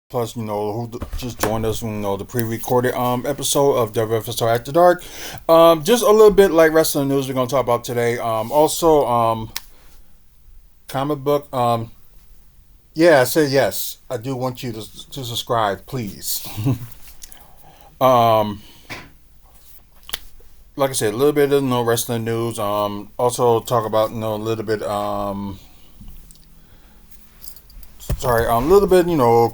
Plus, who just joined us, the pre-recorded episode of WFSO After Dark. Just a little bit like wrestling news we're gonna talk about today. Also, comic book. Yeah, I said yes. I do want you to subscribe, please. um, like I said, a little bit of wrestling news. Also talk about a little bit sorry, a little bit,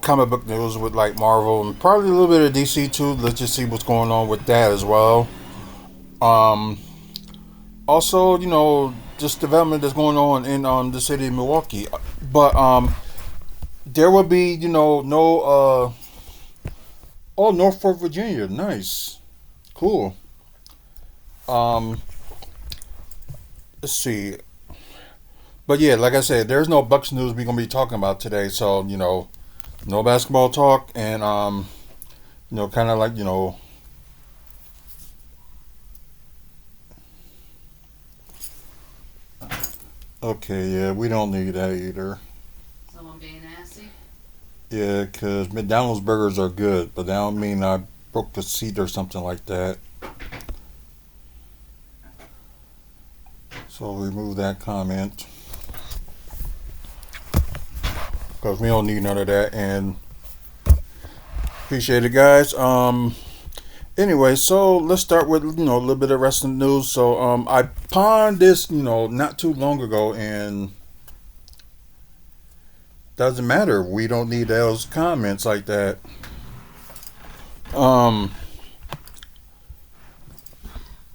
comic book news with like Marvel and probably a little bit of DC too. Let's just see what's going on with that as well. Um, Also, just development that's going on in the city of Milwaukee. But there will be, no oh, Norfolk, Virginia, nice, cool. Um, let's see. But yeah, like I said, there's no Bucks news we're gonna be talking about today. So no basketball talk, and kind of like okay, yeah, we don't need that either. Someone being nasty? Yeah, because McDonald's burgers are good, but that don't mean I broke the seat or something like that. So remove that comment because we don't need none of that. And appreciate it, guys. Anyway, so let's start with a little bit of wrestling news. So I pawned this not too long ago, and doesn't matter. We don't need those comments like that. Um,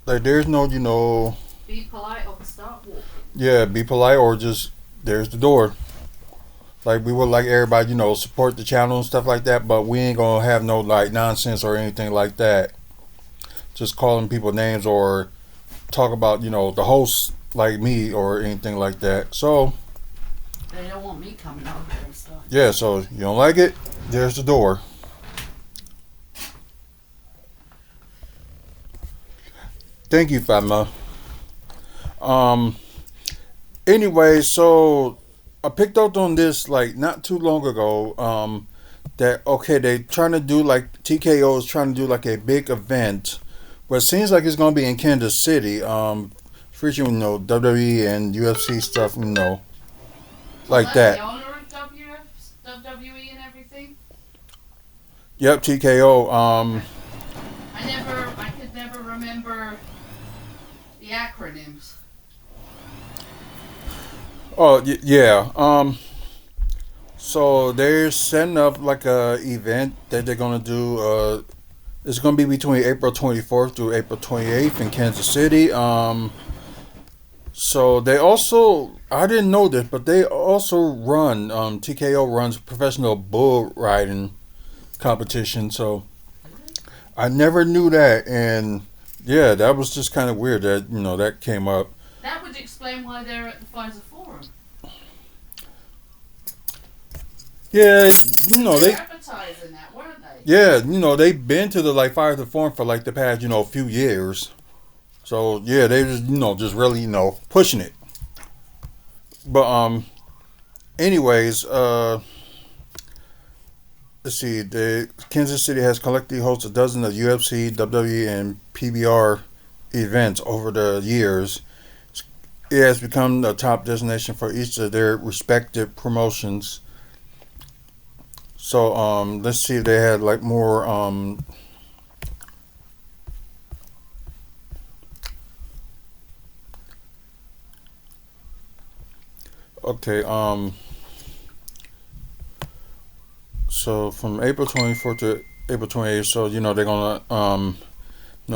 like there's no Be polite or start walking. yeah, be polite or just there's the door. Like we would like everybody support the channel and stuff like that, but we ain't gonna have no like nonsense or anything like that. Just calling people names or talk about the host like me or anything like that. So They don't want me coming over there and stuff. yeah, so you don't like it, there's the door. Thank you, Fatma. Um anyway, so I picked up on this like not too long ago. That okay, they trying to do like TKO is trying to do like a big event, but it seems like it's gonna be in Kansas City. Featuring WWE and UFC stuff, Well, like that's the that. owner of WWE and everything. Yep, TKO. I could never remember the acronyms. Oh yeah. So they're setting up like a event that they're gonna do. It's gonna be between April 24th through April 28th in Kansas City. So they also, I didn't know this, but they also run, TKO runs professional bull riding competition. So I never knew that. And yeah, that was just kind of weird that, that came up. That would explain why they're at the Pfizer Forum. Yeah, They were they, advertising that, weren't they? yeah, they've been to the like Fire the Forum for like the past, few years. So yeah, they just, just really, pushing it. But, anyways, let's see. The Kansas City has collectively hosted dozens of UFC, WWE, and PBR events over the years. It has become a top destination for each of their respective promotions. So let's see if they had like more okay, so from April 24th to April 28th, so they're gonna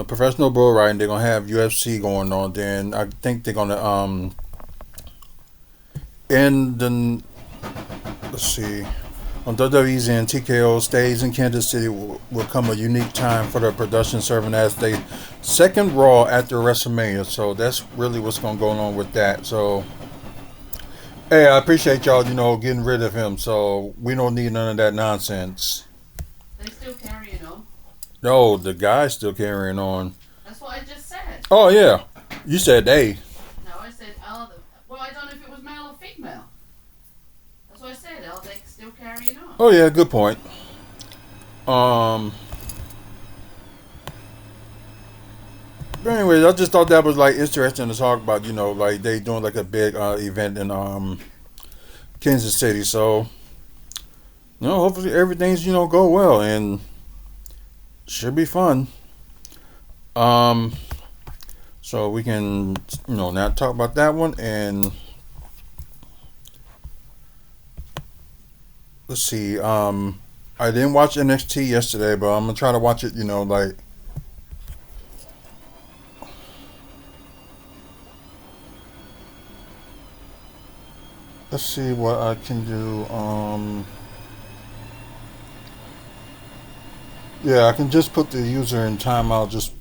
professional bull riding, they're gonna have UFC going on. Then I think they're gonna end the, let's see, on WWE's end, TKO stays in Kansas City will come a unique time for the production, serving as the second Raw after WrestleMania. So that's really what's going to go on with that. So, hey, I appreciate y'all, getting rid of him. So we don't need none of that nonsense. They still carrying on. No, the guy's still carrying on. That's what I just said. Oh, yeah. You said they. No, I said other. Well, I don't know if it was male or female. That's what I said. Are they still carrying on? Oh, yeah, good point. Um, but anyways, I just thought that was like interesting to talk about. Like they doing like a big event in Kansas City. So hopefully everything's go well and should be fun. Um, so we can now talk about that one and let's see. I didn't watch NXT yesterday, but I'm gonna try to watch it. Like let's see what I can do. Yeah, I can just put the user in timeout. Just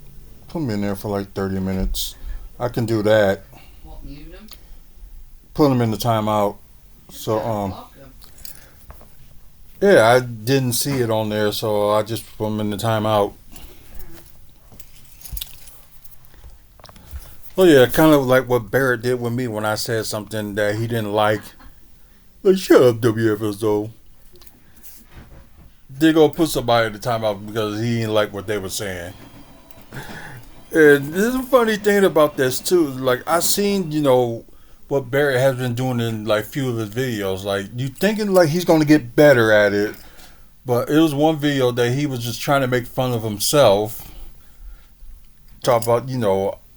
put me in there for like 30 minutes. I can do that. What, mute him? Put them in the timeout. Just So gotta block him. yeah, I didn't see it on there, so I just put them in the timeout. Well, yeah, kind of like what Barrett did with me when I said something that he didn't like. Like, shut up, WFSO. They go put somebody in the timeout because he didn't like what they were saying. And there's a funny thing about this too. Like I seen, what Barrett has been doing in like few of his videos. Like you thinking like he's gonna get better at it, but it was one video that he was just trying to make fun of himself. Talk about,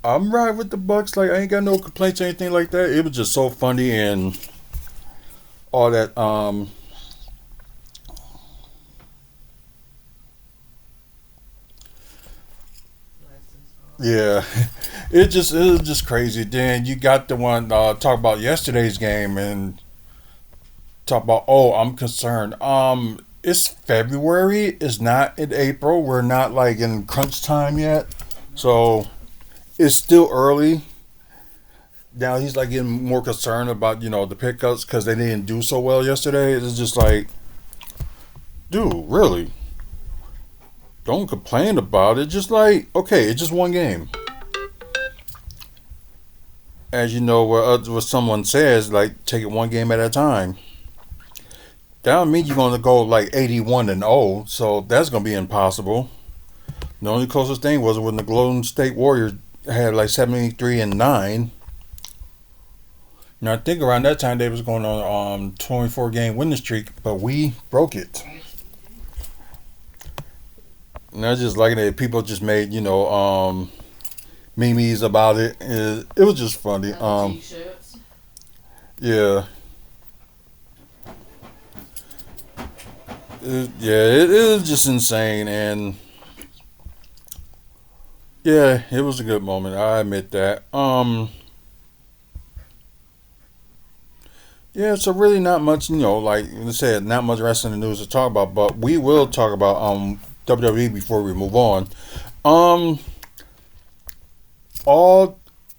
I'm right with the Bucks. Like I ain't got no complaints or anything like that. It was just so funny and all that. Yeah, it was just crazy. Then you got the one talk about yesterday's game and talk about, oh, I'm concerned. It's February. It's not in April. We're not like in crunch time yet, so it's still early. Now he's like getting more concerned about the pickups because they didn't do so well yesterday. It's just like, dude, really, don't complain about it. Just like, okay, it's just one game. As you know, what someone says, like take it one game at a time. That don't mean you're gonna go like 81-0, so that's gonna be impossible. The only closest thing was when the Golden State Warriors had like 73-9. Now I think around that time they was going on 24 game winning streak, but we broke it. And I just like that people just made memes about it. It was just funny. And the t-shirts. Yeah, it was just insane, and yeah, it was a good moment. I admit that. Yeah, so really not much, like I said, not much wrestling news to talk about, but we will talk about WWE before we move on. Um, all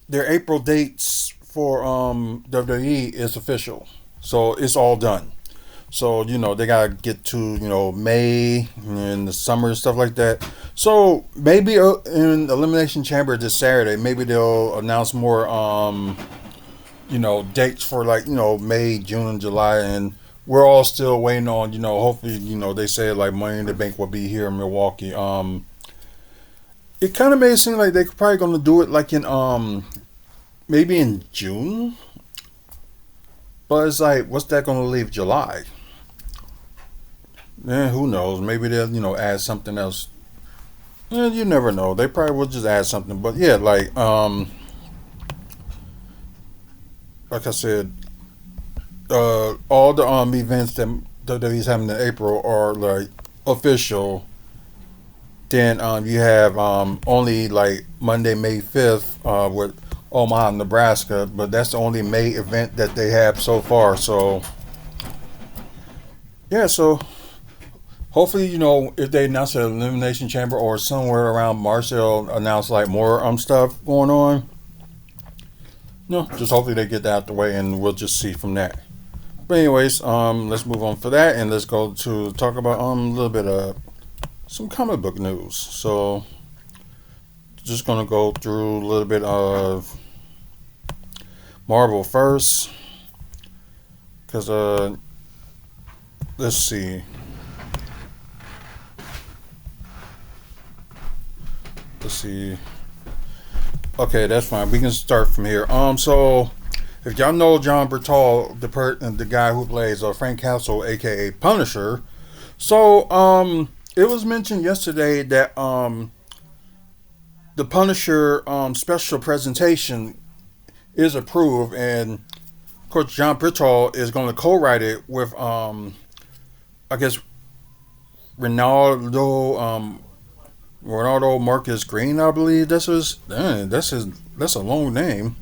their April dates for WWE is official, so it's all done. So they gotta get to May and the summer and stuff like that. So maybe in Elimination Chamber this Saturday, maybe they'll announce more dates for like May, June, and July, and we're all still waiting on hopefully they say like Money in the Bank will be here in Milwaukee. It kind of made it seem like they're probably gonna do it like in maybe in June, but it's like what's that gonna leave July? Who knows? Maybe they'll add something else. You never know. They probably will just add something, but yeah, like I said, all the events that WWE's having in April are like official. Then you have only like Monday, May 5th with Omaha, Nebraska, but that's the only May event that they have so far. So yeah, so hopefully if they announce an elimination chamber or somewhere around March they'll announce like more stuff going on. No, just hopefully they get that out the way and we'll just see from that. But anyways, let's move on for that and let's go to talk about a little bit of some comic book news. So just gonna go through a little bit of Marvel first, cause let's see. let's see. Okay, that's fine. We can start from here. So if y'all know John Bertal, the guy who plays Frank Castle, aka Punisher, so it was mentioned yesterday that the Punisher special presentation is approved, and of course John Bertal is going to co-write it with I guess Ronaldo Ronaldo Marcus Green, I believe that's his. Dang, that's a long name.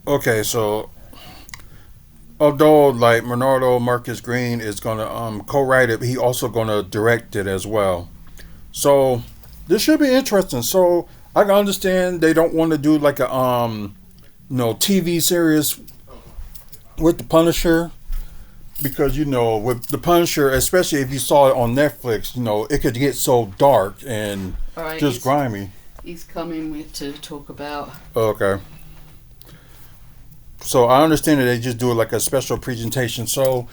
Okay, so although like Ronaldo Marcus Green is gonna co-write it, he also gonna direct it as well. So this should be interesting. So I can understand they don't want to do like a TV series with the Punisher because with the Punisher, especially if you saw it on Netflix, it could get so dark and All right, just grimy. he's coming with to talk about. Okay. So I understand that they just do like a special presentation. So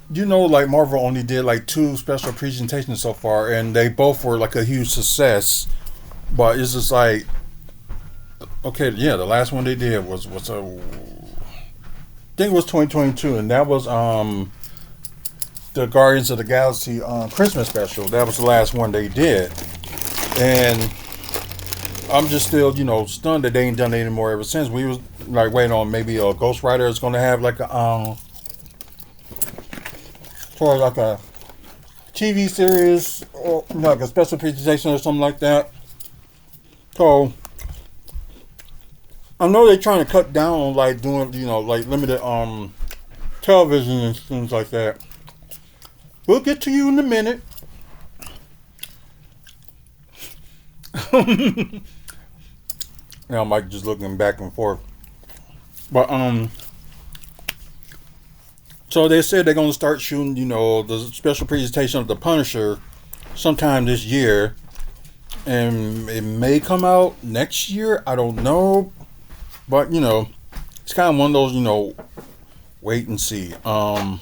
like Marvel only did like two special presentations so far, and they both were like a huge success. But it's just like, okay, yeah, the last one they did was I think it was 2022, and that was the Guardians of the Galaxy Christmas special. That was the last one they did, and I'm just still stunned that they ain't done it anymore ever since. We was like waiting on maybe a Ghost Rider is going to have like a for like a TV series or like a special presentation or something like that. So I know they're trying to cut down on like doing like limited television and things like that. We'll get to you in a minute. Now Mike just looking back and forth. But so they said they're gonna start shooting, the special presentation of the Punisher sometime this year. And it may come out next year. I don't know. But it's kind of one of those, wait and see. Of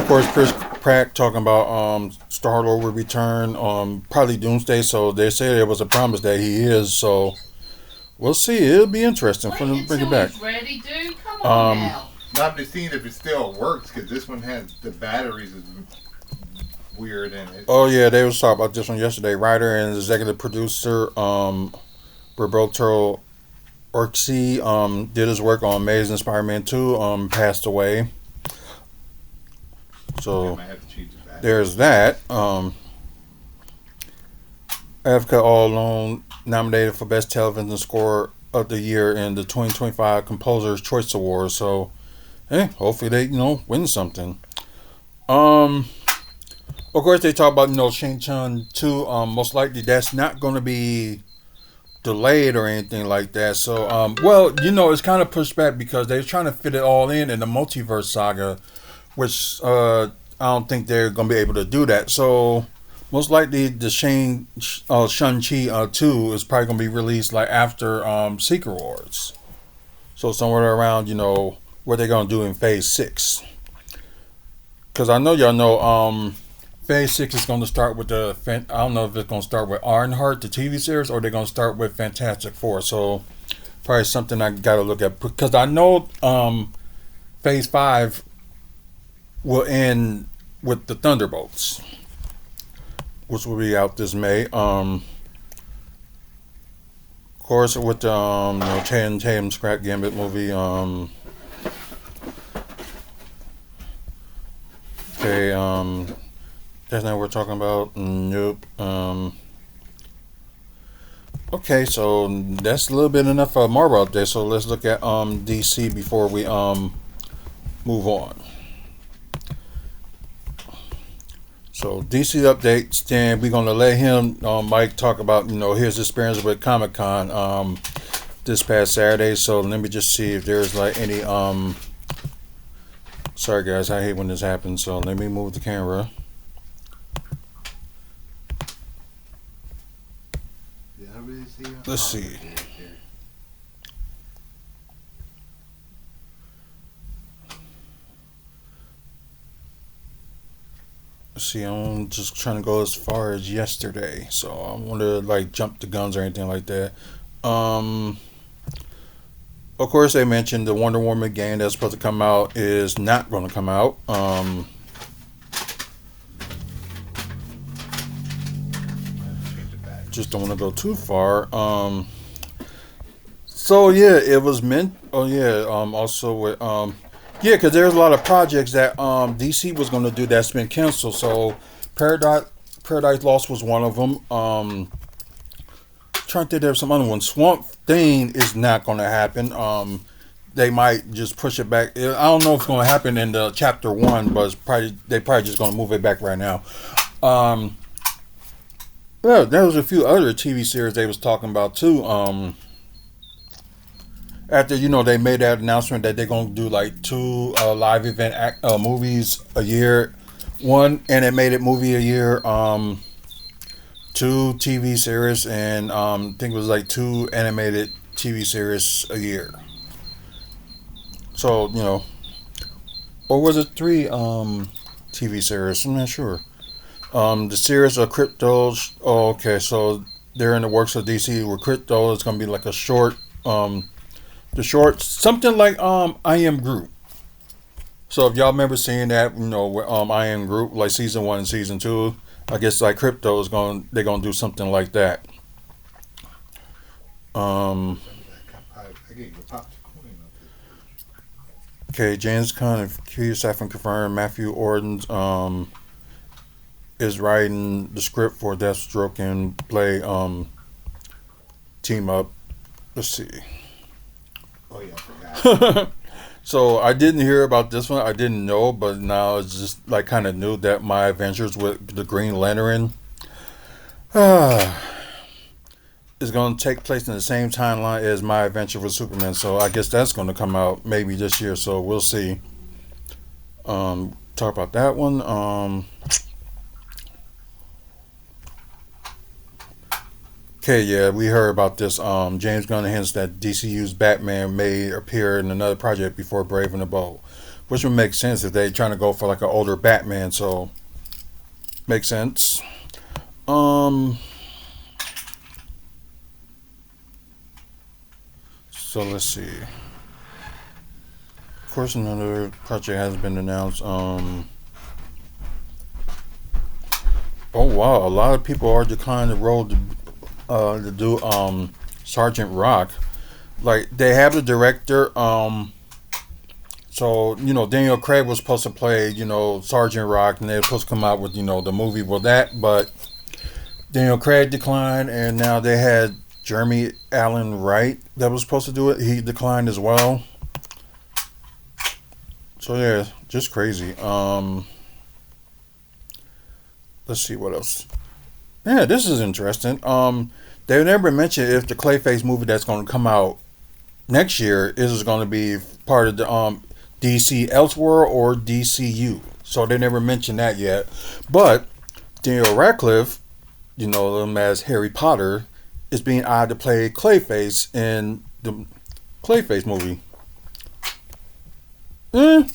course, Chris Pratt talking about Star Lord will return, probably Doomsday. So they say there was a promise that he is. So we'll see. It'll be interesting for them to bring it back. He's ready, dude. Come on now. Not to see if it still works because this one has the batteries is weird in it. Oh yeah, they was talking about this one yesterday. Writer and executive producer Roberto Orci did his work on Amazing Spider-Man 2. Passed away. So there's that. Africa All Alone nominated for Best Television Score of the Year in the 2025 Composer's Choice Awards. So, hopefully they win something. Of course, they talk about Shang-Chi 2. Most likely that's not going to be delayed or anything like that. So, it's kind of pushed back because they're trying to fit it all in the multiverse saga, which I don't think they're going to be able to do that. So, most likely the Shang-Chi 2 is probably going to be released like after Secret Wars. So, somewhere around, what they're going to do in Phase 6. Because I know y'all know Phase 6 is going to start with I don't know if it's going to start with Ironheart, the TV series, or they're going to start with Fantastic Four. So, probably something I got to look at. Because I know Phase 5 will end with the Thunderbolts, which will be out this May. Of course, with the Channing Tatum Scrap Gambit movie. Okay, that's not what we're talking about. Nope. Okay, so that's a little bit enough of Marvel update. So let's look at DC before we move on. So DC updates. Then we're gonna let him, Mike, talk about his experience with Comic Con this past Saturday. So let me just see if there's like any Sorry guys, I hate when this happens. So let me move the camera. Let's see. See, I'm just trying to go as far as yesterday, so I want to like jump the guns or anything like that. Um, of course, they mentioned the Wonder Woman game that's supposed to come out is not going to come out. Change the battery. Just don't want to go too far. So yeah, it was meant. Oh yeah. Also with yeah, because there's a lot of projects that DC was going to do that's been canceled. So Paradise Paradise Lost was one of them. Trying to think there's some other ones. Swamp Thing is not going to happen. They might just push it back. I don't know if it's going to happen in the chapter one, but they probably just going to move it back right now. Um, well, there was a few other TV series they was talking about too. After they made that announcement that they're going to do like two live event movies a year, one animated movie a year, two TV series, and I think it was like two animated TV series a year. So or was it three TV series? I'm not sure. The series of Crypto. Oh, okay. So they're in the works of DC with Crypto. It's gonna be like a short. The short something like I Am Groot. So if y'all remember seeing that, with I Am Groot, like season one and season two, I guess like Crypto is they're gonna do something like that. Um. I gave you a popcorn up Okay, James Gunn and Cusack confirmed Matthew Orton's is writing the script for Deathstroke and play team up. Let's see. Oh yeah, I forgot. So I didn't hear about this one. I didn't know, but now it's just like kind of new that my adventures with the Green Lantern is going to take place in the same timeline as my adventure with Superman. So I guess that's going to come out maybe this year. So we'll see. Talk about that one. Okay, yeah, we heard about this. James Gunn hints that DCU's Batman may appear in another project before Brave and the Bold, which would make sense if they're trying to go for like an older Batman. So makes sense. So let's see. Of course, another project has been announced. Oh wow, a lot of people are declining the role to do Sergeant Rock. Like they have the director. So Daniel Craig was supposed to play Sergeant Rock, and they were supposed to come out with the movie with that, but Daniel Craig declined, and now they had Jeremy Allen Wright that was supposed to do it. He declined as well. So yeah, just crazy. Let's see what else. Yeah, this is interesting. They never mentioned if the Clayface movie that's going to come out next year is going to be part of the DC Elseworld or DCU. So they never mentioned that yet. But Daniel Radcliffe, him as Harry Potter, is being eyed to play Clayface in the Clayface movie. I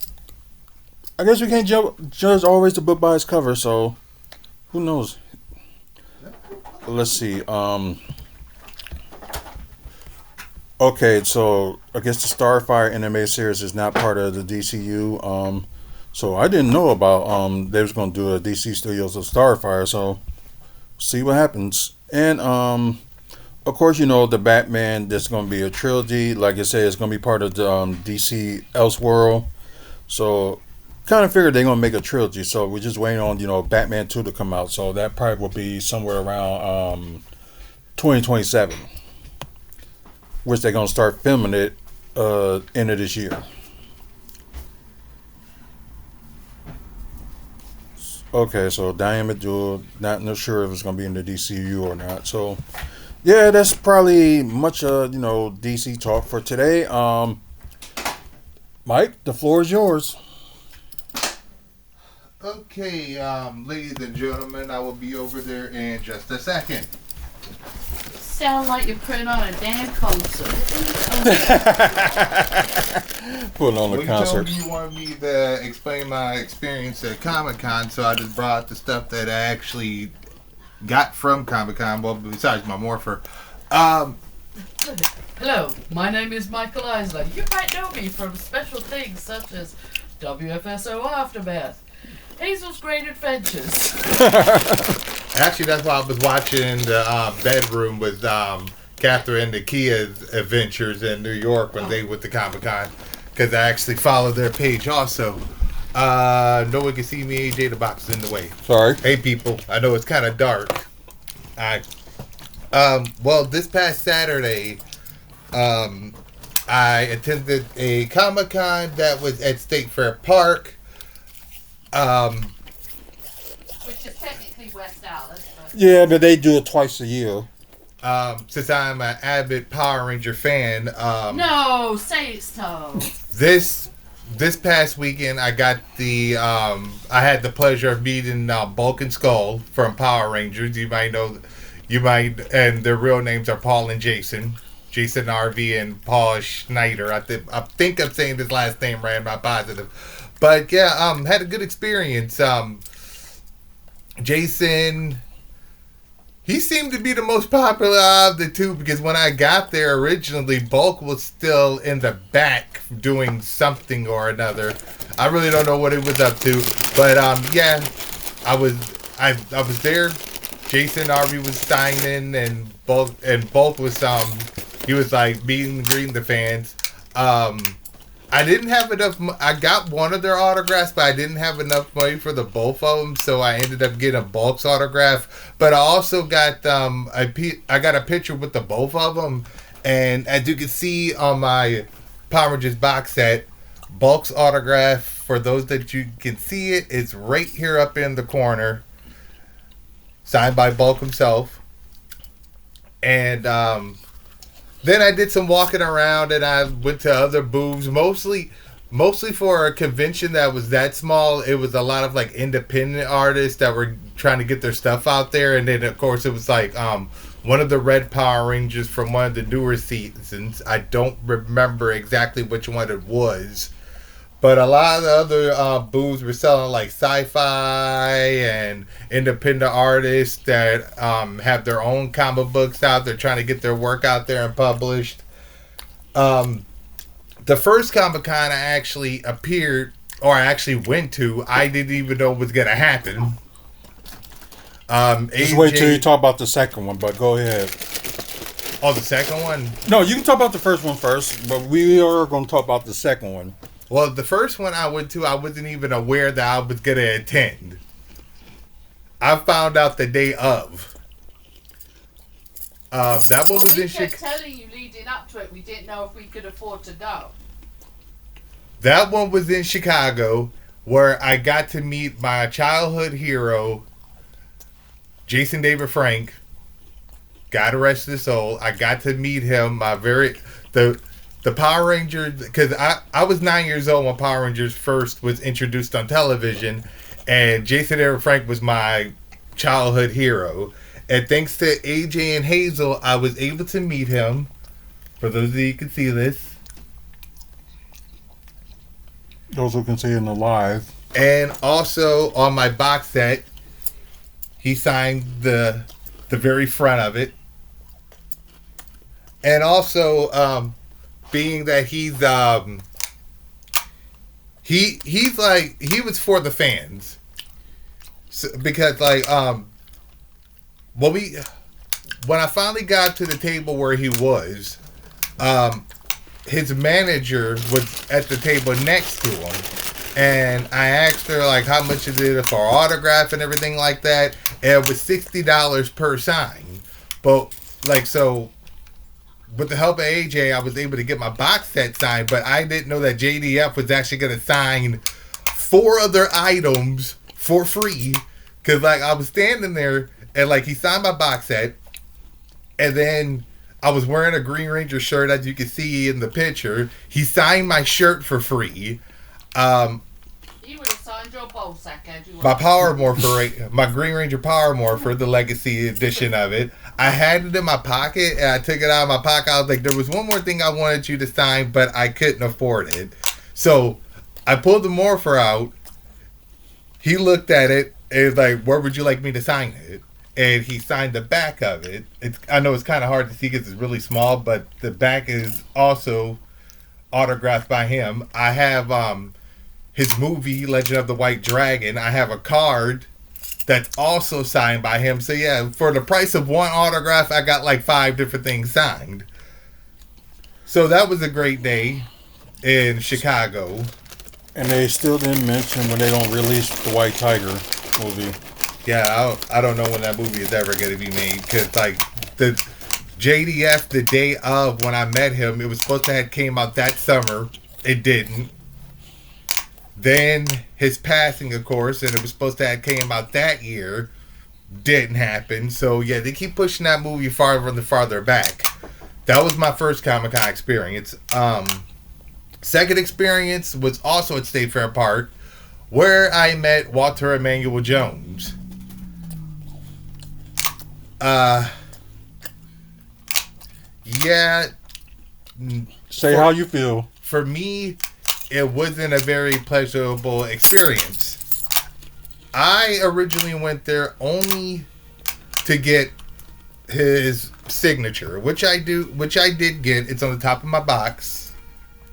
guess we can't judge always the book by its cover, so who knows? Let's see. Okay, so I guess the Starfire animated series is not part of the DCU. So I didn't know about they was going to do a DC Studios of Starfire. So see what happens. And of course, the Batman. There's going to be a trilogy. Like I said, it's going to be part of the DC Elseworld. So kind of figured they're going to make a trilogy. So we're just waiting on Batman 2 to come out. So that probably will be somewhere around 2027, which they're going to start filming it end of this year. Okay, so Diane Abdul, not sure if it's going to be in the DCU or not. So yeah, that's probably much DC talk for today. Mike, the floor is yours. Okay, ladies and gentlemen, I will be over there in just a second. sound like you're putting on a damn concert. Put on Well, a you concert. told me you wanted me to explain my experience at Comic-Con, so I just brought the stuff that I actually got from Comic-Con, well, besides my morpher. Hello, my name is Michael Eisler. You might know me from special things such as WFSO Aftermath, Hazel's Great Adventures. Actually, that's why I was watching the bedroom with Catherine and Kia's adventures in New York when they went to Comic-Con, because I actually followed their page also. No one can see me, AJ, the box is in the way. Sorry. Hey people, I know it's kind of dark. Well, this past Saturday, I attended a Comic-Con that was at State Fair Park. Which is technically West Dallas, but Yeah, but they do it twice a year. Since I'm an avid Power Ranger fan, No, say it so. this past weekend I got the I had the pleasure of meeting Bulk and Skull from Power Rangers. You might, and their real names are Paul and Jason RV and Paul Schneider. I think I'm saying his last name right. I'm not positive, but yeah, had a good experience. Jason, he seemed to be the most popular of the two, because when I got there originally, Bulk was still in the back doing something or another. I really don't know what he was up to, but yeah, I was there. Jason Harvey was signing, and Bulk was he was like meeting and greeting the fans. I didn't have enough. I got one of their autographs, but I didn't have enough money for the both of them, so I ended up getting a Bulk's autograph. But I also got I got a picture with the both of them, and as you can see on my Power Rangers box set, Bulk's autograph, for those that you can see it, is right here up in the corner, signed by Bulk himself. And then I did some walking around, and I went to other booths, mostly for a convention that was that small. It was a lot of like independent artists that were trying to get their stuff out there. And then of course it was like one of the Red Power Rangers from one of the newer seasons. I don't remember exactly which one it was, but a lot of the other booths were selling like sci-fi and independent artists that have their own comic books out. They're trying to get their work out there and published. The first Comic-Con I actually went to, I didn't even know was going to happen. Just wait till you talk about the second one, but go ahead. Oh, the second one? No, you can talk about the first one first, but we are going to talk about the second one. Well, the first one I went to, I wasn't even aware that I was going to attend. I found out the day of. That one was in Chicago. we kept telling you leading up to it, we didn't know if we could afford to go. That one was in Chicago, where I got to meet my childhood hero, Jason David Frank. God rest his soul. I got to meet him. The Power Rangers, because I was 9 years old when Power Rangers first was introduced on television, and Jason David Frank was my childhood hero. And thanks to AJ and Hazel, I was able to meet him. For those of you who can see this. Those who can see it in the live. And also on my box set, he signed the very front of it. And also, being that he's he was for the fans, so, because like when I finally got to the table where he was, his manager was at the table next to him, and I asked her like how much is it for autograph and everything like that, and it was $60 per sign. But like, so with the help of AJ, I was able to get my box set signed, but I didn't know that JDF was actually going to sign 4 other items for free. Because, like, I was standing there, and, like, he signed my box set, and then I was wearing a Green Ranger shirt, as you can see in the picture. He signed my shirt for free. He would have signed and your ball sack. My Power Morpher, my Green Ranger Power Morpher, the Legacy edition of it. I had it in my pocket, and I took it out of my pocket. I was like, there was one more thing I wanted you to sign, but I couldn't afford it. So I pulled the Morpher out. He looked at it, and was like, where would you like me to sign it? And he signed the back of it. I know it's kind of hard to see because it's really small, but the back is also autographed by him. I have his movie, Legend of the White Dragon. I have a card that's also signed by him. So yeah, for the price of one autograph, I got like 5 different things signed. So that was a great day in Chicago. And they still didn't mention when they don't release the White Tiger movie. Yeah, I don't know when that movie is ever going to be made. Because like the JDF, the day of when I met him, it was supposed to have came out that summer. It didn't. Then his passing, of course, and it was supposed to have came out that year. Didn't happen. So yeah, they keep pushing that movie farther and farther back. That was my first Comic-Con experience. Second experience was also at State Fair Park, where I met Walter Emmanuel Jones. Yeah. Say how you feel. For me, it wasn't a very pleasurable experience. I originally went there only to get his signature, which I did get. It's on the top of my box.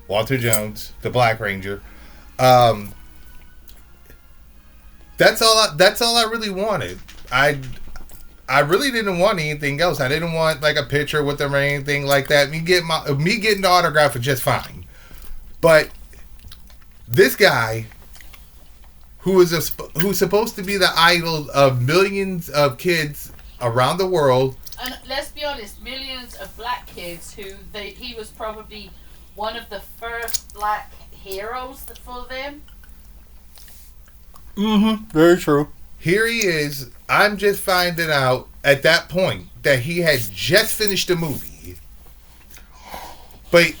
Walter Jones, the Black Ranger. That's all I really wanted. I really didn't want anything else. I didn't want like a picture with him or anything like that. Me getting the autograph was just fine. But this guy, who's supposed to be the idol of millions of kids around the world, and let's be honest, millions of black kids he was probably one of the first black heroes for them. Mm-hmm. Very true. Here he is. I'm just finding out at that point that he had just finished a movie. But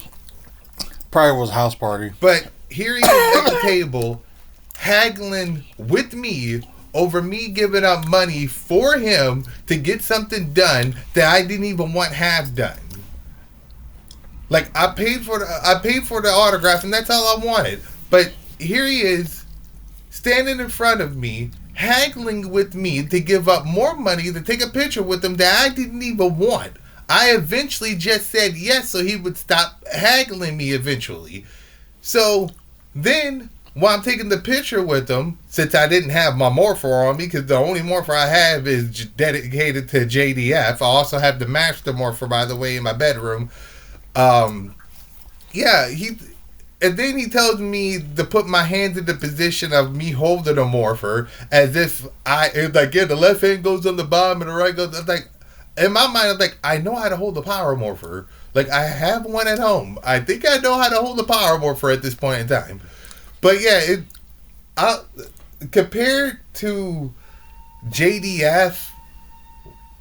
probably was a house party. But here he is at the table haggling with me over me giving up money for him to get something done that I didn't even want half done. Like I paid for the autograph and that's all I wanted. But here he is standing in front of me haggling with me to give up more money to take a picture with him that I didn't even want. I eventually just said yes so he would stop haggling me eventually. So then while I'm taking the picture with him, since I didn't have my Morpher on me, because the only Morpher I have is dedicated to JDF. I also have the Master Morpher, by the way, in my bedroom. And then he tells me to put my hands in the position of me holding a Morpher, as if the left hand goes on the bottom and the right goes. I'm like, in my mind, I'm like, I know how to hold a Power Morpher. Like, I have one at home. I think I know how to hold a Power Morpher at this point in time. But yeah, compared to JDF,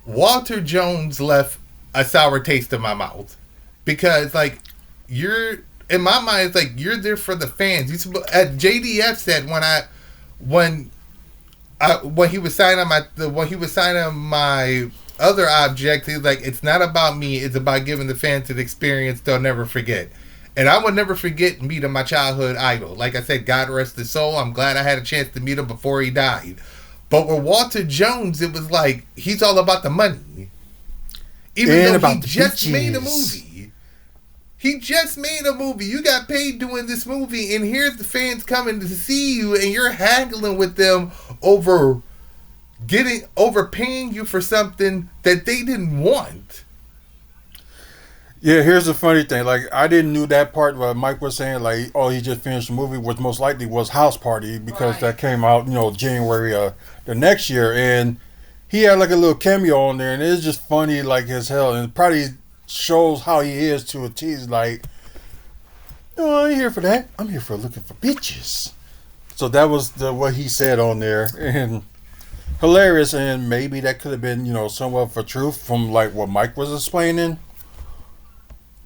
Walter Jones left a sour taste in my mouth. Because, like, in my mind, it's like you're there for the fans. JDF said when he was signing my other object, he's like, it's not about me. It's about giving the fans an experience they'll never forget. And I would never forget meeting my childhood idol. Like I said, God rest his soul. I'm glad I had a chance to meet him before he died. But with Walter Jones, it was like he's all about the money. Even though he just made a movie. He just made a movie. You got paid doing this movie, and here's the fans coming to see you, and you're haggling with them over paying you for something that they didn't want. Yeah, here's the funny thing. Like, I didn't knew that part where Mike was saying, like, oh, he just finished the movie, which most likely was House Party, because that came out, January the next year, and he had like a little cameo on there, and it's just funny like as hell, and it probably shows how he is to a T. He's like, no, I ain't here for that. I'm here for looking for bitches. So that was what he said on there, and hilarious, and maybe that could have been, somewhat for truth from like what Mike was explaining.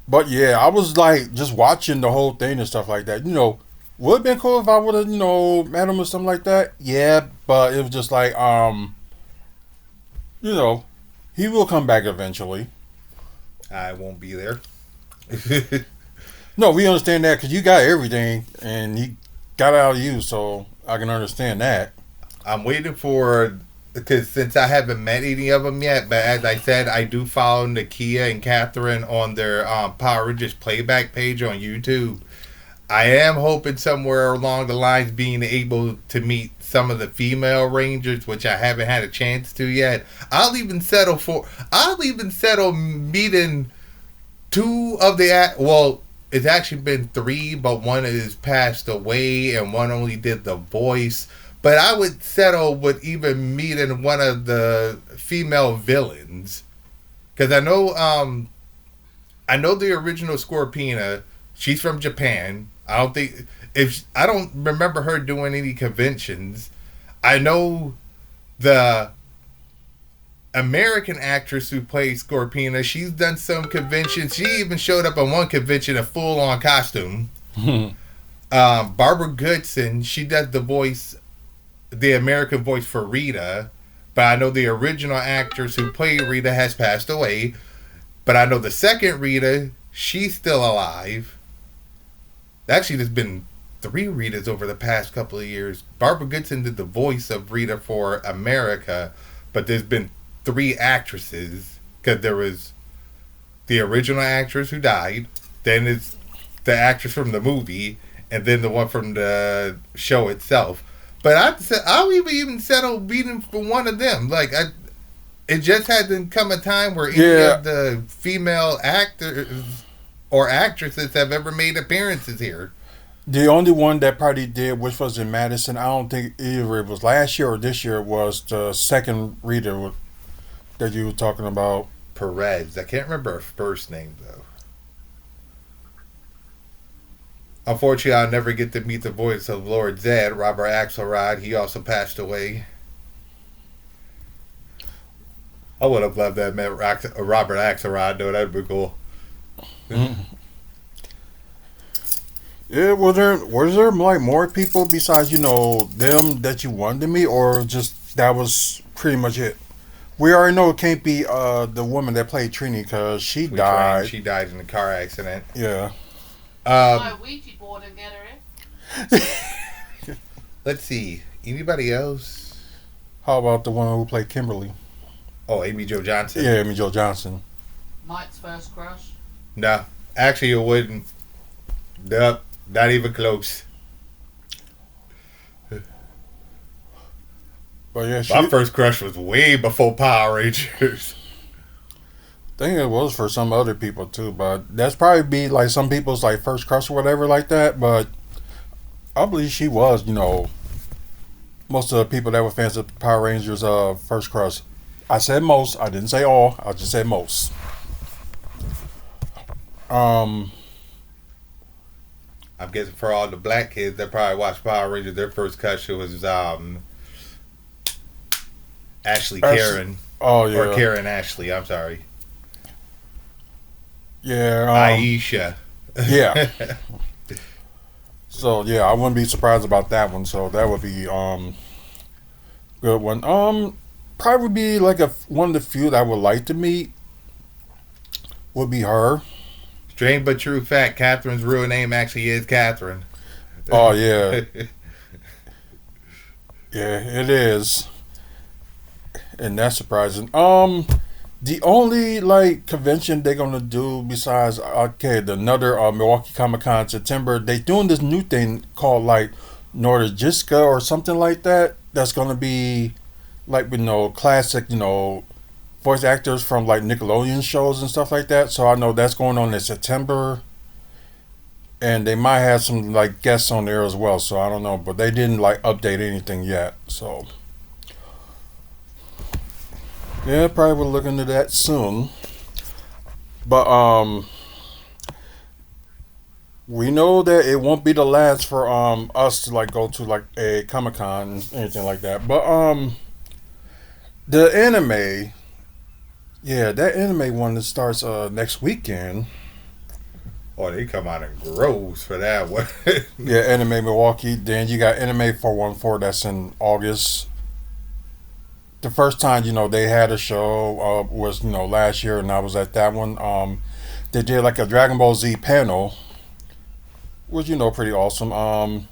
But yeah, I was like just watching the whole thing and stuff like that. Would have been cool if I would have, met him or something like that. Yeah, but it was just like, you know, he will come back eventually. I won't be there. No, we understand that because you got everything and he got out of you, so I can understand that. I'm waiting for, because since I haven't met any of them yet, but as I said, I do follow Nakia and Catherine on their Power Rangers playback page on YouTube. I am hoping somewhere along the lines being able to meet some of the female Rangers, which I haven't had a chance to yet. I'll even settle meeting two of the, well, it's actually been three, but one has passed away and one only did the voice. But I would settle with even meeting one of the female villains, because I know the original Scorpina. She's from Japan. I don't remember her doing any conventions. I know the American actress who plays Scorpina. She's done some conventions. She even showed up at one convention in full on costume. Barbara Goodson. She does the American voice for Rita, but I know the original actress who played Rita has passed away. But I know the second Rita, she's still alive. Actually, there's been 3 Ritas over the past couple of years. Barbara Goodson did the voice of Rita for America, but there's been 3 actresses, because there was the original actress who died, then it's the actress from the movie, and then the one from the show itself. But I'll even settle beating for one of them. Like, it just hasn't come a time where any of the female actors or actresses have ever made appearances here. The only one that probably did, which was in Madison, I don't think either it was last year or this year, was the second reader that you were talking about. Perez. I can't remember her first name, though. Unfortunately, I'll never get to meet the voice of Lord Zed, Robert Axelrod. He also passed away. I would have loved to have met Robert Axelrod, though. That would be cool. Mm-hmm. Yeah, was there like more people besides them that you wanted to meet, or just that was pretty much it? We already know it can't be the woman that played Trini because she died. She died in a car accident. Yeah. My Ouija board and get her in. Let's see. Anybody else? How about the one who played Kimberly? Oh, Amy Jo Johnson. Yeah, Amy Jo Johnson. Mike's first crush. No, actually, it wouldn't. Nope, not even close. But yeah, my first crush was way before Power Rangers. I think it was for some other people too, but that's probably be like some people's like first crush or whatever like that. But I believe she was, most of the people that were fans of Power Rangers first crush. I said most. I didn't say all. I just said most. I'm guessing for all the black kids that probably watched Power Rangers, their first crush was Ashley Karen. Oh yeah. Or Karen Ashley. I'm sorry. Yeah. Aisha. Yeah. So yeah, I wouldn't be surprised about that one. So that would be good one. Probably be like one of the few that I would like to meet would be her. Strange but true fact, Catherine's real name actually is Catherine. Oh yeah. Yeah, it is. And that's surprising. The only like convention they're gonna do besides another Milwaukee Comic Con in September, they doing this new thing called like Nordijiska or something like that. That's gonna be like classic voice actors from like Nickelodeon shows and stuff like that. So I know that's going on in September, and they might have some like guests on there as well. So I don't know, but they didn't like update anything yet. So. Yeah, probably will look into that soon. But we know that it won't be the last for us to like go to like a Comic-Con and anything like that. But the anime, yeah, that anime one that starts next weekend. Oh, they come out in groves for that one. Yeah, Anime Milwaukee. Then you got Anime 414 that's in August. The first time, they had a show was, last year, and I was at that one. They did like a Dragon Ball Z panel, which, pretty awesome.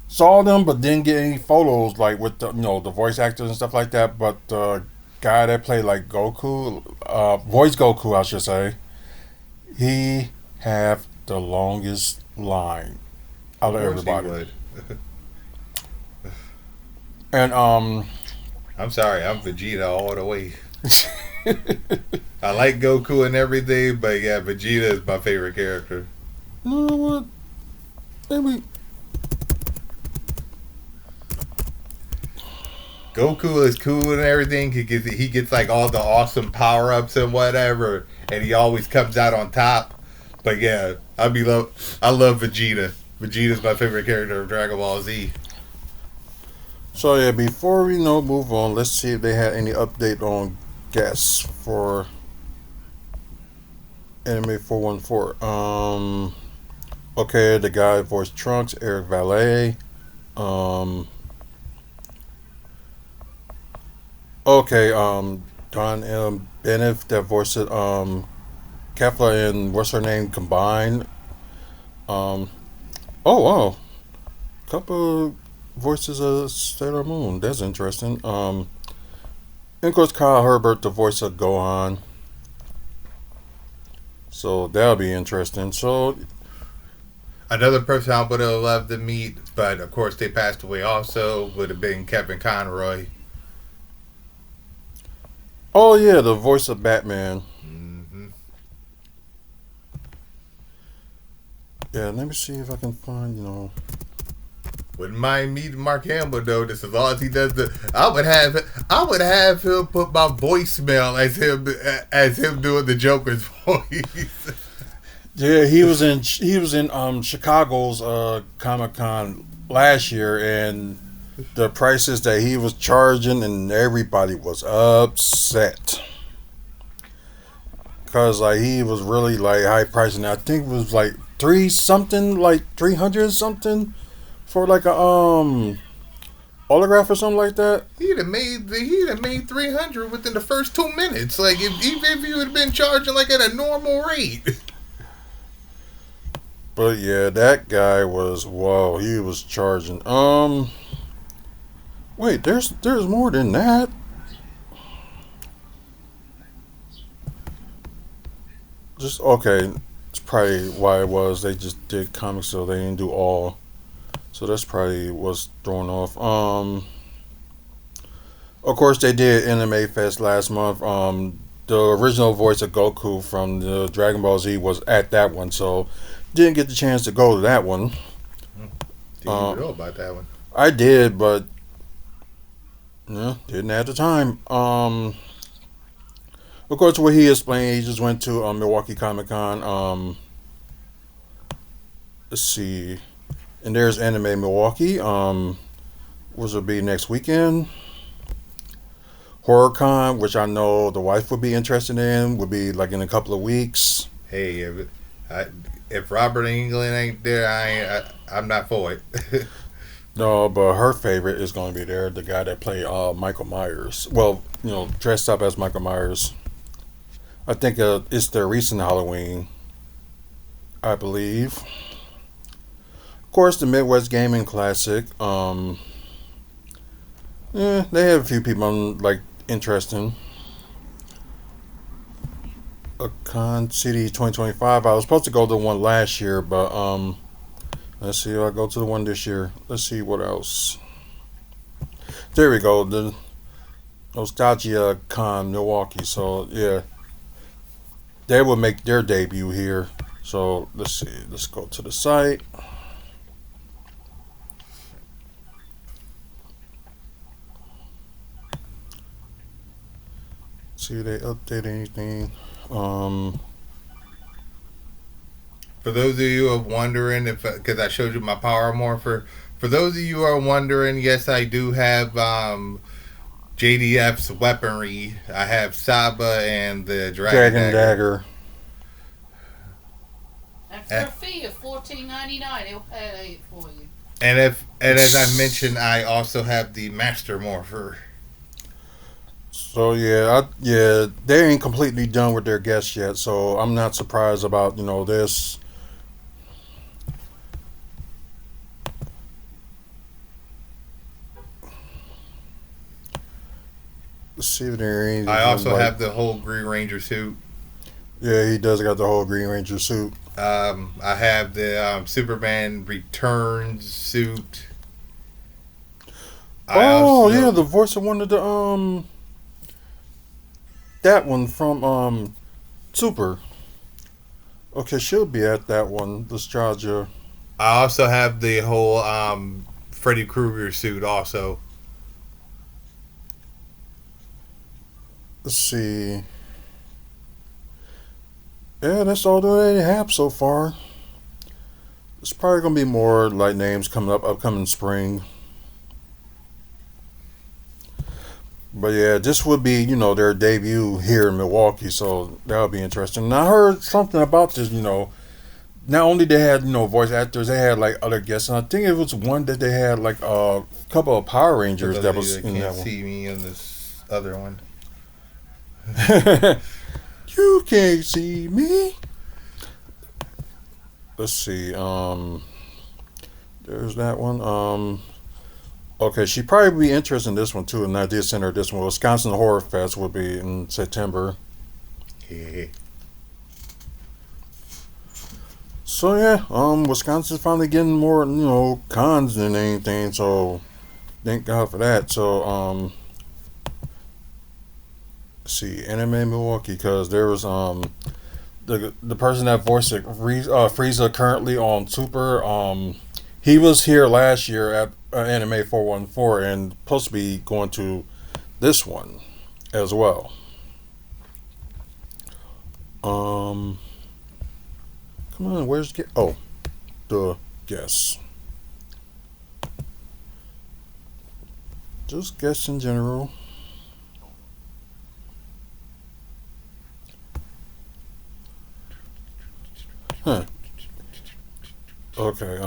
Saw them, but didn't get any photos, like with the voice actors and stuff like that. But the guy that played like Goku, voice Goku, I should say, he have the longest line out Of of course he everybody. would. And I'm sorry, I'm Vegeta all the way. I like Goku and everything, but yeah, Vegeta is my favorite character. you know what? Maybe Goku is cool and everything. He gets like all the awesome power ups and whatever, and he always comes out on top. But yeah, I love Vegeta. Vegeta's my favorite character of Dragon Ball Z. so. Yeah, before we move on, let's see if they had any update on guests for Anime 414. Okay, the guy voiced Trunks, Eric Valet. Um, okay, Don M. Bennett that voiced it. Kefla and what's her name combined. Um, oh wow, couple voices of Sailor Moon. That's interesting. And of course Kyle Herbert, the voice of Gohan. So that'll be interesting. So Another person I would have loved to meet, but of course they passed away also, would have been Kevin Conroy. oh yeah, the voice of Batman. Hmm. Yeah, let me see if I can find. Wouldn't mind meeting Mark Hamill though, just as long as he does the. I would have him put my voicemail as him doing the Joker's voice. Yeah, he was in Chicago's Comic Con last year, and the prices that he was charging, and everybody was upset because like he was really like high pricing. I think it was like three something, like 300 something for like a autograph or something like that. He'd have made 300 within the first 2 minutes. Like even if he would have been charging like at a normal rate. But yeah, that guy was whoa. He was charging. Wait, there's more than that. Just okay. It's probably why it was. They just did comics, so they didn't do all. So that's probably what's thrown off. Of course they did Anime Fest last month. The original voice of Goku from the Dragon Ball Z was at that one, so didn't get the chance to go to that one. Didn't even know about that one. I did, but didn't have the time. Of course, what he explained, he just went to Milwaukee Comic Con. Let's see, and there's Anime Milwaukee. Which will be next weekend. HorrorCon, which I know the wife would be interested in, would be like in a couple of weeks. Hey, if Robert England ain't there, I'm not for it. No, but her favorite is going to be there. The guy that played Michael Myers. Well, dressed up as Michael Myers. I think it's their recent Halloween, I believe. Of course, the Midwest Gaming Classic. They have a few people like interesting. A Con City 2025. I was supposed to go to the one last year, but let's see if I go to the one this year. Let's see what else. There we go. The Nostalgia Con Milwaukee. So yeah, they will make their debut here. So let's see. Let's go to the site. See if they update anything. For those of you who are wondering, because I showed you my power morpher, for those of you who are wondering, yes, I do have JDF's weaponry. I have Saba and the Dragon Dagger. for a fee of $14.99, he'll pay it for you. And as I mentioned, I also have the Master Morpher. So yeah, they ain't completely done with their guests yet. So I'm not surprised about this. Let's see if there ain't. I also have the whole Green Ranger suit. Yeah, he does got the whole Green Ranger suit. I have the Superman Returns suit. Yeah, the voice of one of the that one from Super. Okay, she'll be at that one. Nostalgia. I also have the whole Freddy Krueger suit also. Let's see. Yeah, that's all that they have so far. There's probably gonna be more like names coming up upcoming spring. But yeah, this would be, their debut here in Milwaukee, so that'll be interesting. And I heard something about this, not only they had, voice actors, they had like other guests, and I think it was one that they had like a couple of Power Rangers that was in that one. See me in this other one. You can't see me. Let's see. There's that one. Okay, she'd probably be interested in this one too, and I did send her this one. Wisconsin Horror Fest will be in September. Yeah. So yeah, Wisconsin's finally getting more, cons than anything. So thank God for that. So let's see, Anime Milwaukee, because there was the person that voiced it, Frieza, currently on Super. He was here last year at Anime 414 and supposed to be going to this one as well. Come on, where's the guess? Just guess in general. Huh. Okay,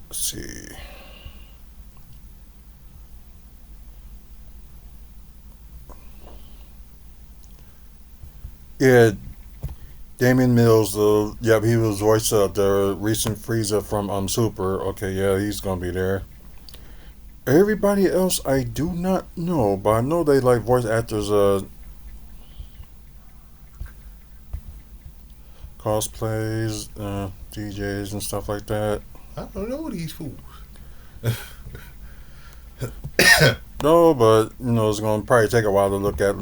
let's see. Yeah, Damian Mills, he was voice of the recent Frieza from Super. Okay, yeah, he's gonna be there. Everybody else I do not know, but I know they like voice actors, cosplays, DJs and stuff like that. I don't know these fools. No, but it's gonna probably take a while to look at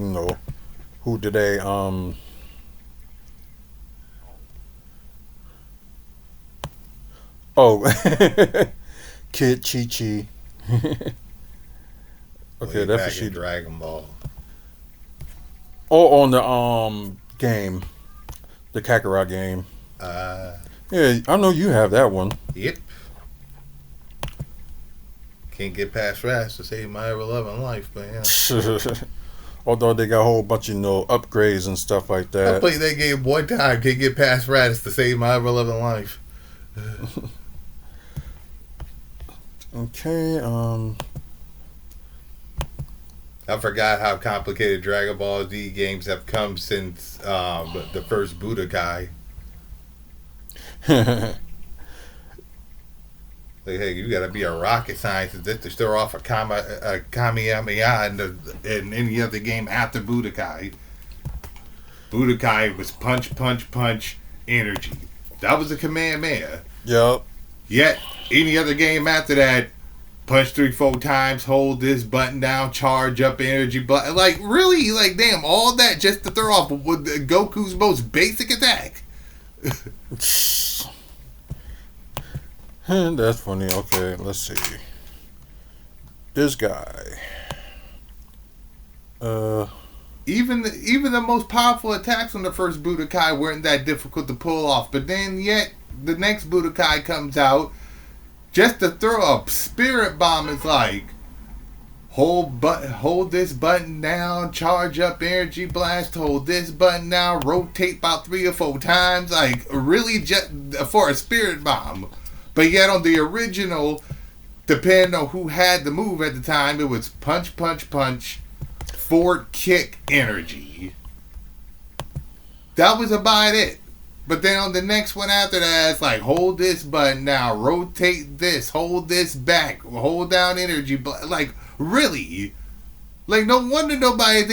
who did they Kid Chi Chi. Okay, that's what she. Dragon Ball. Oh, on the game, the Kakarot game. Yeah, I know you have that one. Yep. Can't get past Raz to save my ever-loving life, but yeah. Although they got a whole bunch of upgrades and stuff like that. I played that game one time. Can't get past Raz to save my ever-loving life. Okay. I forgot how complicated Dragon Ball Z games have come since the first Budokai. Like, hey, you gotta be a rocket scientist just to throw off a Kamehameha in any other game after Budokai. Budokai was punch, punch, punch, energy. That was a Kamehameha. Yep. Yet, any other game after that, punch 3-4 times, hold this button down, charge up energy button. Like, really? Like, damn, all that just to throw off with Goku's most basic attack. That's funny. Okay, let's see. This guy. Even the most powerful attacks on the first Budokai weren't that difficult to pull off. But then yet the next Budokai comes out, just to throw a spirit bomb is like, hold this button down, charge up energy blast, hold this button down, rotate about 3 or 4 times, like really just for a spirit bomb. But yet on the original, depending on who had the move at the time, it was punch, punch, punch, forward kick, energy. That was about it. But then on the next one after that, it's like, hold this button now, rotate this, hold this back, hold down energy. Like, really? Like, no wonder nobody's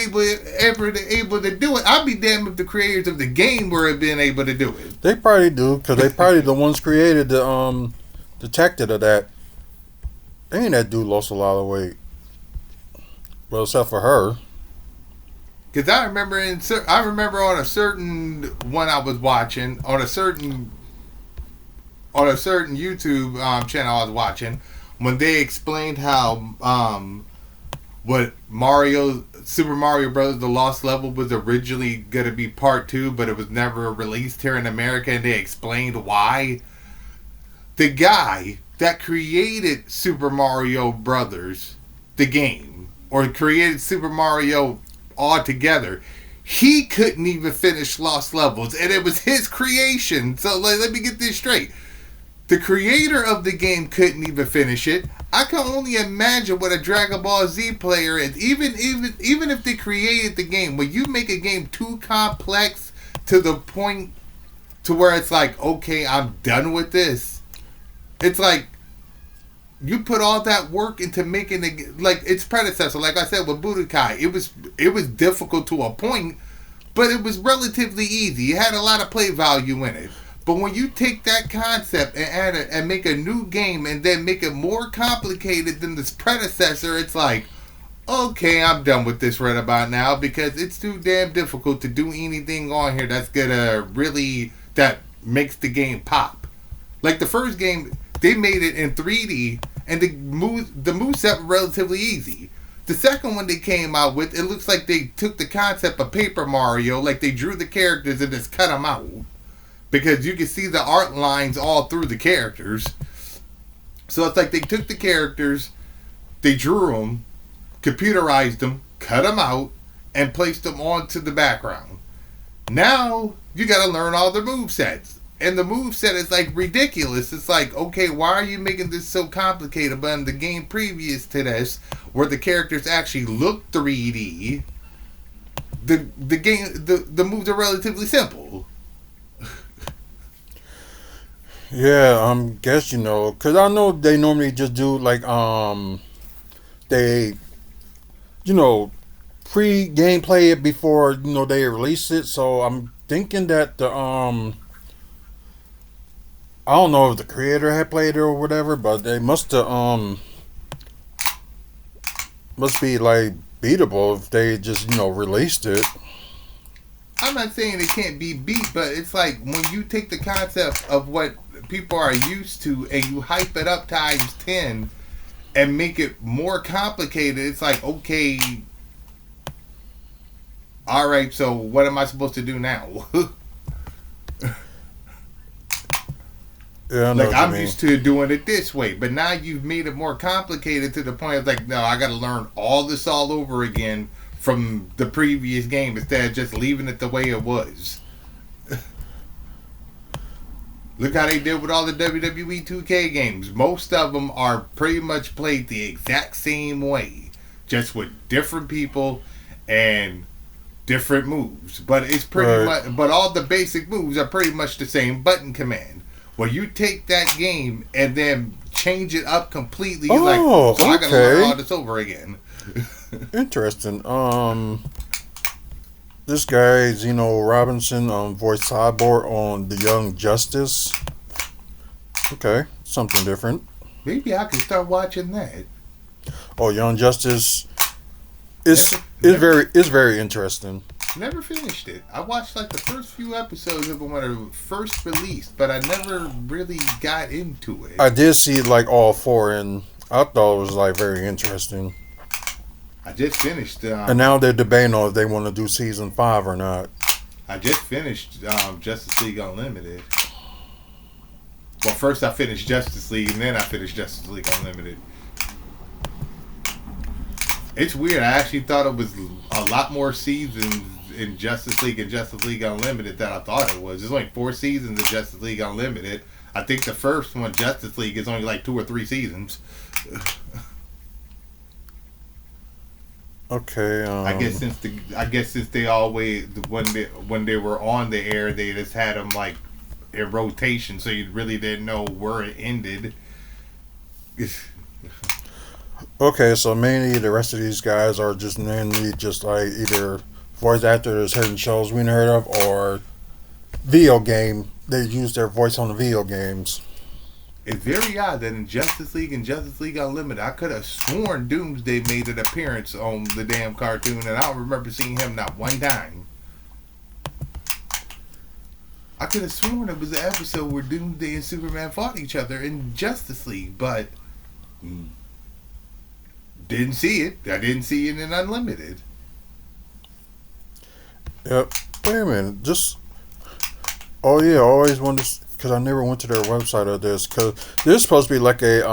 ever able to do it. I'd be damned if the creators of the game were being able to do it. They probably do, because they probably the ones created the tactic of that. Ain't that dude lost a lot of weight. Well, except for her. Because I remember on a certain one I was watching, on a certain YouTube channel I was watching, when they explained how what Super Mario Bros. The Lost Level was originally going to be part 2, but it was never released here in America, and they explained why. The guy that created Super Mario Brothers, the game, or created Super Mario altogether, he couldn't even finish Lost Levels, and it was his creation. So let me get this straight. The creator of the game couldn't even finish it. I can only imagine what a Dragon Ball Z player is. Even if they created the game, when you make a game too complex to the point to where it's like, okay, I'm done with this. It's like you put all that work into making it like its predecessor. Like I said with Budokai, it was difficult to a point, but it was relatively easy. It had a lot of play value in it. But when you take that concept and add it and make a new game and then make it more complicated than its predecessor, it's like, okay, I'm done with this right about now because it's too damn difficult to do anything on here that's that makes the game pop. Like the first game, they made it in 3D and the moveset was relatively easy. The second one they came out with, it looks like they took the concept of Paper Mario, like they drew the characters and just cut them out. Because you can see the art lines all through the characters. So it's like they took the characters, they drew them, computerized them, cut them out, and placed them onto the background. Now, you gotta learn all the movesets. And the moveset is like ridiculous. It's like, okay, why are you making this so complicated? But in the game previous to this, where the characters actually look 3D, the moves are relatively simple. Yeah, guess because I know they normally just do like they pre-gameplay it before they release it. So I'm thinking that the I don't know if the creator had played it or whatever, but they must be like beatable if they just released it. I'm not saying it can't be beat, but it's like when you take the concept of what people are used to and you hype it up times 10 and make it more complicated, it's like, okay, alright, so what am I supposed to do now? Yeah, like I'm used to doing it this way, but now you've made it more complicated to the point of like, no, I gotta learn all this all over again from the previous game instead of just leaving it the way it was. Look how they did with all the WWE 2K games. Most of them are pretty much played the exact same way, just with different people and different moves. But it's pretty much, but all the basic moves are pretty much the same button command. Well, you take that game and then change it up completely. I gotta learn all this over again. Interesting. This guy, Zeno Robinson, voiced Cyborg on The Young Justice. Okay, something different. Maybe I can start watching that. Oh, Young Justice is very interesting. Never finished it. I watched like the first few episodes of it when it first released, but I never really got into it. I did see like all 4, and I thought it was like very interesting. I just finished. And now they're debating on if they want to do season 5 or not. I just finished Justice League Unlimited. Well, first I finished Justice League, and then I finished Justice League Unlimited. It's weird. I actually thought it was a lot more seasons in Justice League and Justice League Unlimited than I thought it was. There's only 4 seasons of Justice League Unlimited. I think the first one, Justice League, is only like 2 or 3 seasons. Okay. I guess since they always when they were on the air, they just had them like in rotation, so you really didn't know where it ended. Okay, so mainly the rest of these guys are just mainly just like either voice actors certain shows we never heard of or video game. They use their voice on the video games. It's very odd that in Justice League and Justice League Unlimited, I could have sworn Doomsday made an appearance on the damn cartoon, and I don't remember seeing him not one time. I could have sworn it was an episode where Doomsday and Superman fought each other in Justice League, but didn't see it. I didn't see it in Unlimited. Yep. Wait a minute. Oh yeah, I always wanted because I never went to their website of this because there's supposed to be like a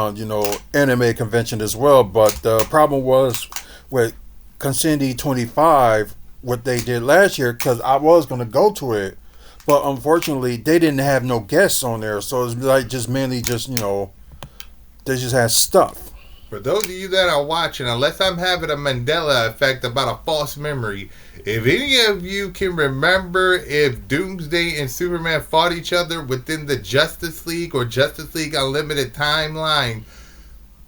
anime convention as well, but the problem was with Consindy 25 what they did last year because I was gonna go to it, but unfortunately they didn't have no guests on there, so it's like just mainly just they just had stuff. For those of you that are watching, unless I'm having a Mandela effect about a false memory, if any of you can remember if Doomsday and Superman fought each other within the Justice League or Justice League Unlimited timeline,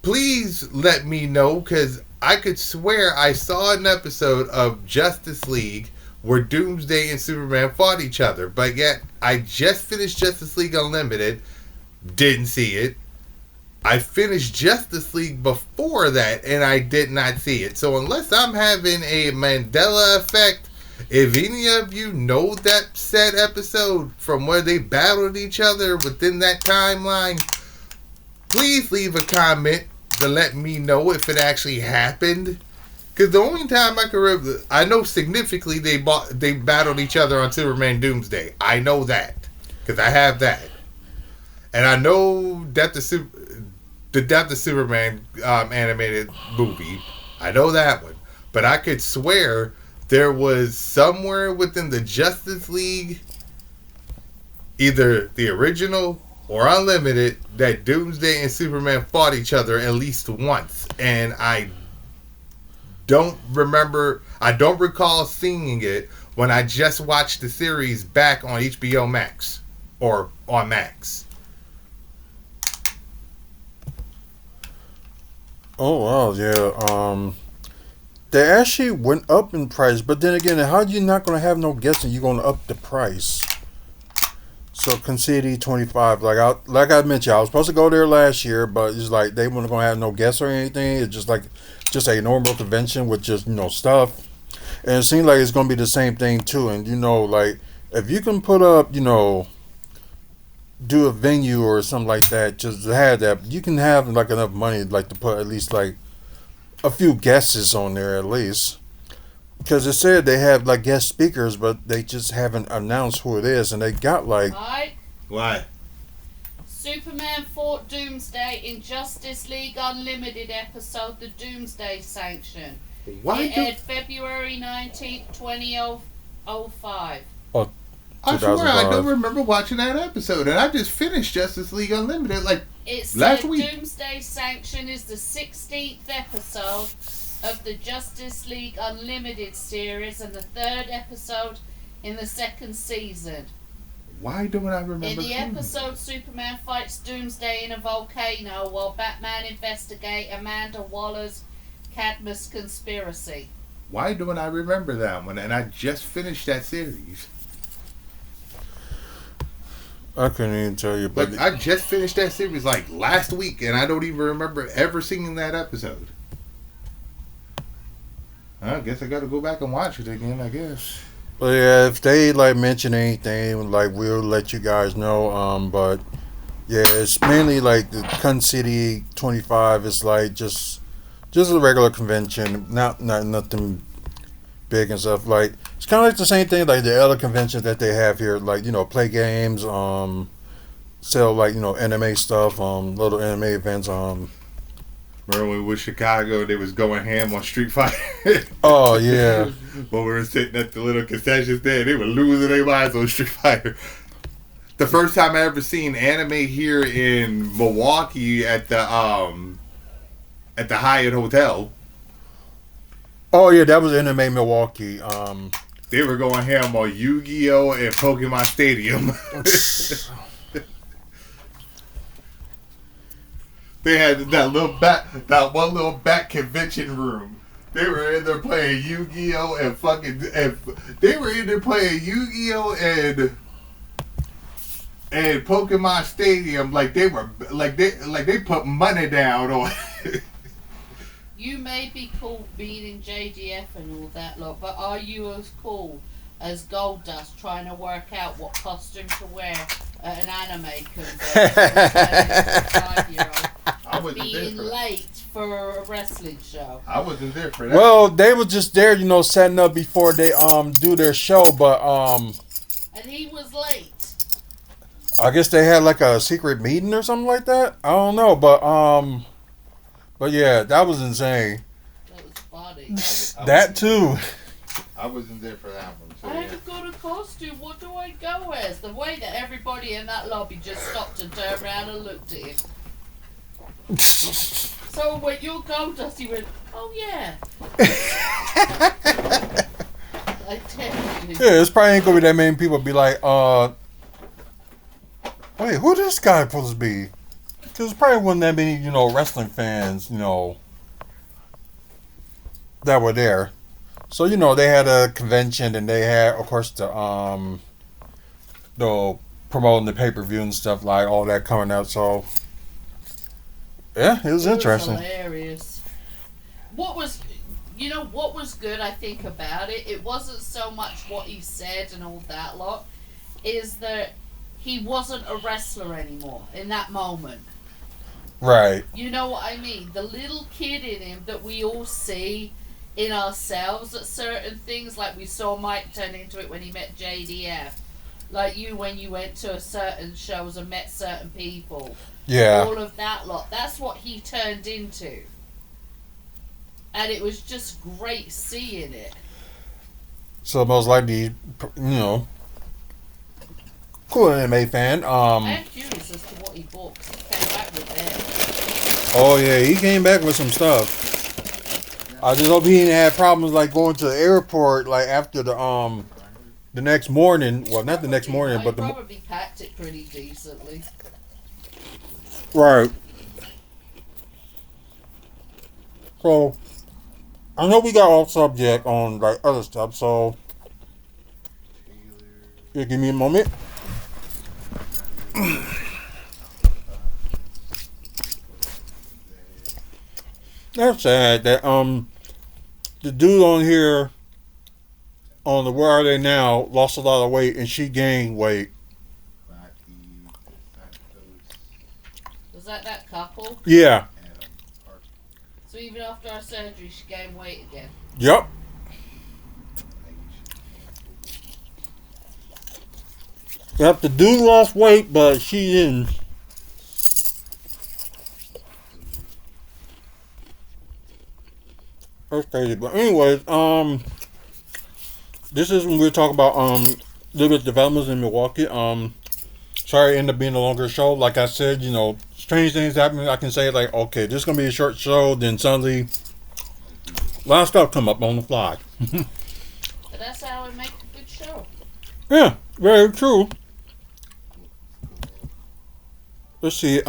please let me know, because I could swear I saw an episode of Justice League where Doomsday and Superman fought each other, but yet I just finished Justice League Unlimited, didn't see it. I finished Justice League before that, and I did not see it. So unless I'm having a Mandela effect, if any of you know that said episode from where they battled each other within that timeline, please leave a comment to let me know if it actually happened. Because the only time I can remember, I know significantly they battled each other on Superman Doomsday. I know that because I have that, and I know that the Death of Superman animated movie. I know that one. But I could swear there was somewhere within the Justice League, either the original or Unlimited, that Doomsday and Superman fought each other at least once. And I don't recall seeing it when I just watched the series back on HBO Max. Or on Max. Oh wow, yeah. They actually went up in price, but then again, how you not gonna have no guests and you gonna up the price? So Concedi 25, like I mentioned, I was supposed to go there last year, but it's like they weren't gonna have no guests or anything. It's just a normal convention with just stuff, and it seems like it's gonna be the same thing too. And like if you can put up, do a venue or something like that, just to have that, you can have like enough money to put at least like a few guests on there at least, because it said they have like guest speakers, but they just haven't announced who it is, and they got like Why? Superman fought Doomsday in Justice League Unlimited episode The Doomsday Sanction. It aired February 19th, 2005. I swear I don't remember watching that episode, and I just finished Justice League Unlimited last week. Doomsday Sanction is the 16th episode of the Justice League Unlimited series and the 3rd episode in the 2nd season. Why don't I remember? In the episode, Superman fights Doomsday in a volcano while Batman investigates Amanda Waller's Cadmus conspiracy. Why don't I remember that one? And I just finished that series. I couldn't even tell you, but I just finished that series last week, and I don't even remember ever seeing that episode. I guess I got to go back and watch it again, I guess. But yeah, if they mention anything, we'll let you guys know. But yeah, it's mainly the Kun City 25 is just a regular convention, not nothing big and stuff. It's kind of the same thing the other conventions that they have here, play games, sell anime stuff, little anime events, Remember when we were Chicago, they was going ham on Street Fighter. Oh yeah. When we were sitting at the little concession stand, they were losing their minds on Street Fighter. The first time I ever seen anime here in Milwaukee at the Hyatt Hotel. Oh yeah, that was Anime Milwaukee. They were going ham on Yu-Gi-Oh and Pokemon Stadium. They had that one little back convention room. They were in there playing Yu-Gi-Oh and they were in there playing Yu-Gi-Oh and Pokemon Stadium like they put money down on it. You may be cool being in JDF and all that lot, but are you as cool as Goldust trying to work out what costume to wear at an anime convention? I wasn't being there for late for a wrestling show. I wasn't there for that. Well, they were just there, setting up before they do their show, but And he was late. I guess they had like a secret meeting or something like that. I don't know, but yeah, that was insane. That was funny. That too. I wasn't there for that one. So I yeah. haven't got a costume. What do I go as? The way that everybody in that lobby just stopped and turned around and looked at him. So when you go, Dusty went, oh yeah. I tell you. Yeah, it's probably ain't gonna be that many people be like, wait, who this guy supposed to be? Because probably wasn't that many, wrestling fans, that were there. So, they had a convention and they had, of course, the promoting the pay-per-view and stuff like all that coming out. So, yeah, it was interesting. Hilarious. What was good, I think, about it? It wasn't so much what he said and all that lot, is that he wasn't a wrestler anymore in that moment. Right. You know what I mean? The little kid in him that we all see in ourselves at certain things, like we saw Mike turn into it when he met JDF, like you when you went to a certain shows and met certain people. Yeah. All of that lot. That's what he turned into. And it was just great seeing it. So most likely, cool anime fan. I'm curious as to what he bought, because he came back with that. Oh yeah, he came back with some stuff. I just hope he didn't have problems like going to the airport like after the next morning. Well, not the next morning, but He probably packed it pretty decently. Right. So I know we got off subject on like other stuff, so yeah, give me a moment. That's sad that the dude on here on the Where Are They Now lost a lot of weight and she gained weight. Was that couple? Yeah. So even after her surgery, she gained weight again. Yep. Yep, the dude lost weight, but she didn't. That's crazy. But anyways, this is when we're talking about little bit developments in Milwaukee. Sorry, it ended up being a longer show. Like I said, strange things happen. I can say like, okay, this is gonna be a short show. Then suddenly, a lot of stuff come up on the fly. But that's how we make a good show. Yeah, very true. Let's see.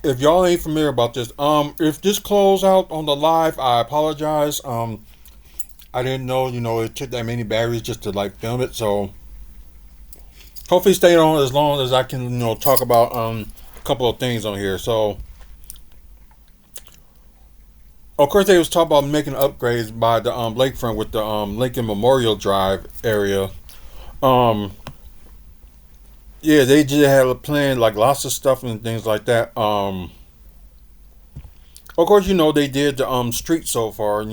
If y'all ain't familiar about this, if this closed out on the live, I apologize. I didn't know, it took that many batteries just to like film it. So hopefully stay on as long as I can, talk about a couple of things on here. So of course they was talking about making upgrades by the lakefront with the Lincoln Memorial Drive area. Yeah, they just had a plan, like lots of stuff and things like that. Of course, they did the street so far.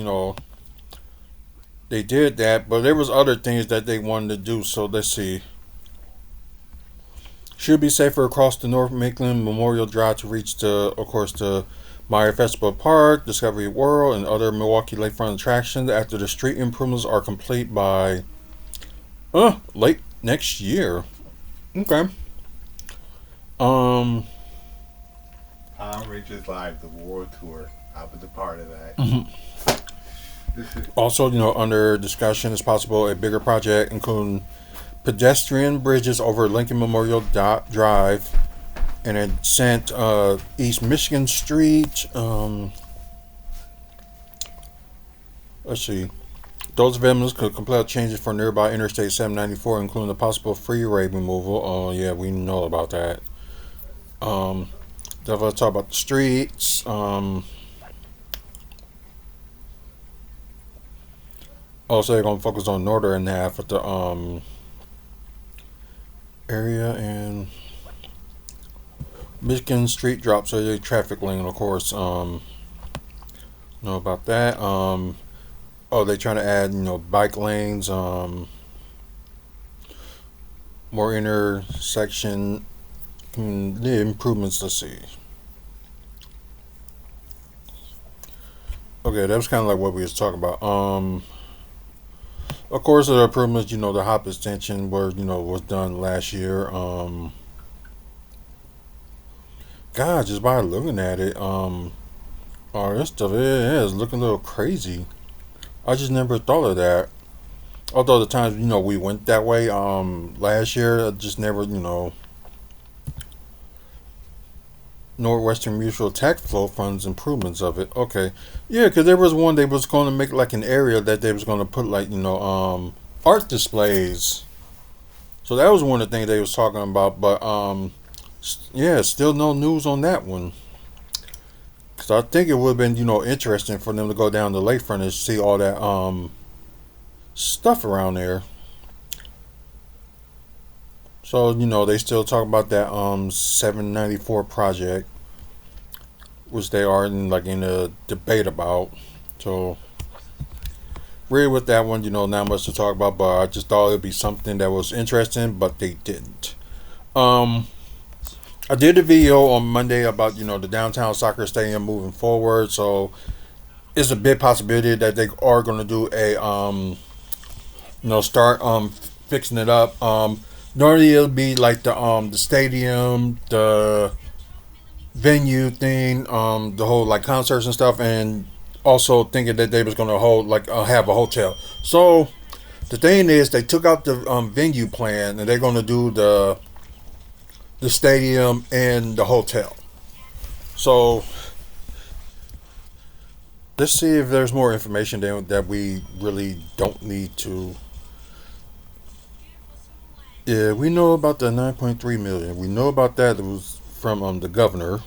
They did that, but there was other things that they wanted to do. So let's see. Should be safer across the North Maitland Memorial Drive to reach the Meyer Festival Park, Discovery World, and other Milwaukee lakefront attractions after the street improvements are complete by late next year. Okay. Um. Palm Ridges Live, the World Tour. I was a part of that. Also, under discussion is possible a bigger project including pedestrian bridges over Lincoln Memorial Drive and it sent East Michigan Street. Let's see. Those developments could compel changes for nearby Interstate 794, including the possible freeway removal. Oh yeah, we know about that. Definitely talk about the streets. Also, they're gonna focus on northern half of the area and Michigan Street drops a traffic lane, of course. Know about that. They trying to add bike lanes. More intersection. The improvements. Let's see. Okay, that was kind of like what we was talking about. Of course, the improvements. The hop extension where was done last year. God, just by looking at it, this stuff it is looking a little crazy. I just never thought of that. Although the times we went that way last year, I just never Northwestern Mutual Tax Flow Funds improvements of it. Okay, yeah, because there was one they was going to make like an area that they was going to put like art displays. So that was one of the things they was talking about, but yeah, still no news on that one. Cause I think it would have been interesting for them to go down the lakefront and see all that stuff around there. So they still talk about that 794 project, which they are in a debate about. So really with that one, not much to talk about, but I just thought it'd be something that was interesting, but they didn't. I did a video on Monday about the downtown soccer stadium moving forward, so it's a big possibility that they are going to do a start fixing it up. Normally it'll be like the stadium, the venue thing, the whole like concerts and stuff, and also thinking that they was going to hold have a hotel. So the thing is they took out the venue plan and they're going to do the stadium and the hotel. So let's see if there's more information that we really don't need to. Yeah, we know about the 9.3 million. We know about that. It was from the governor.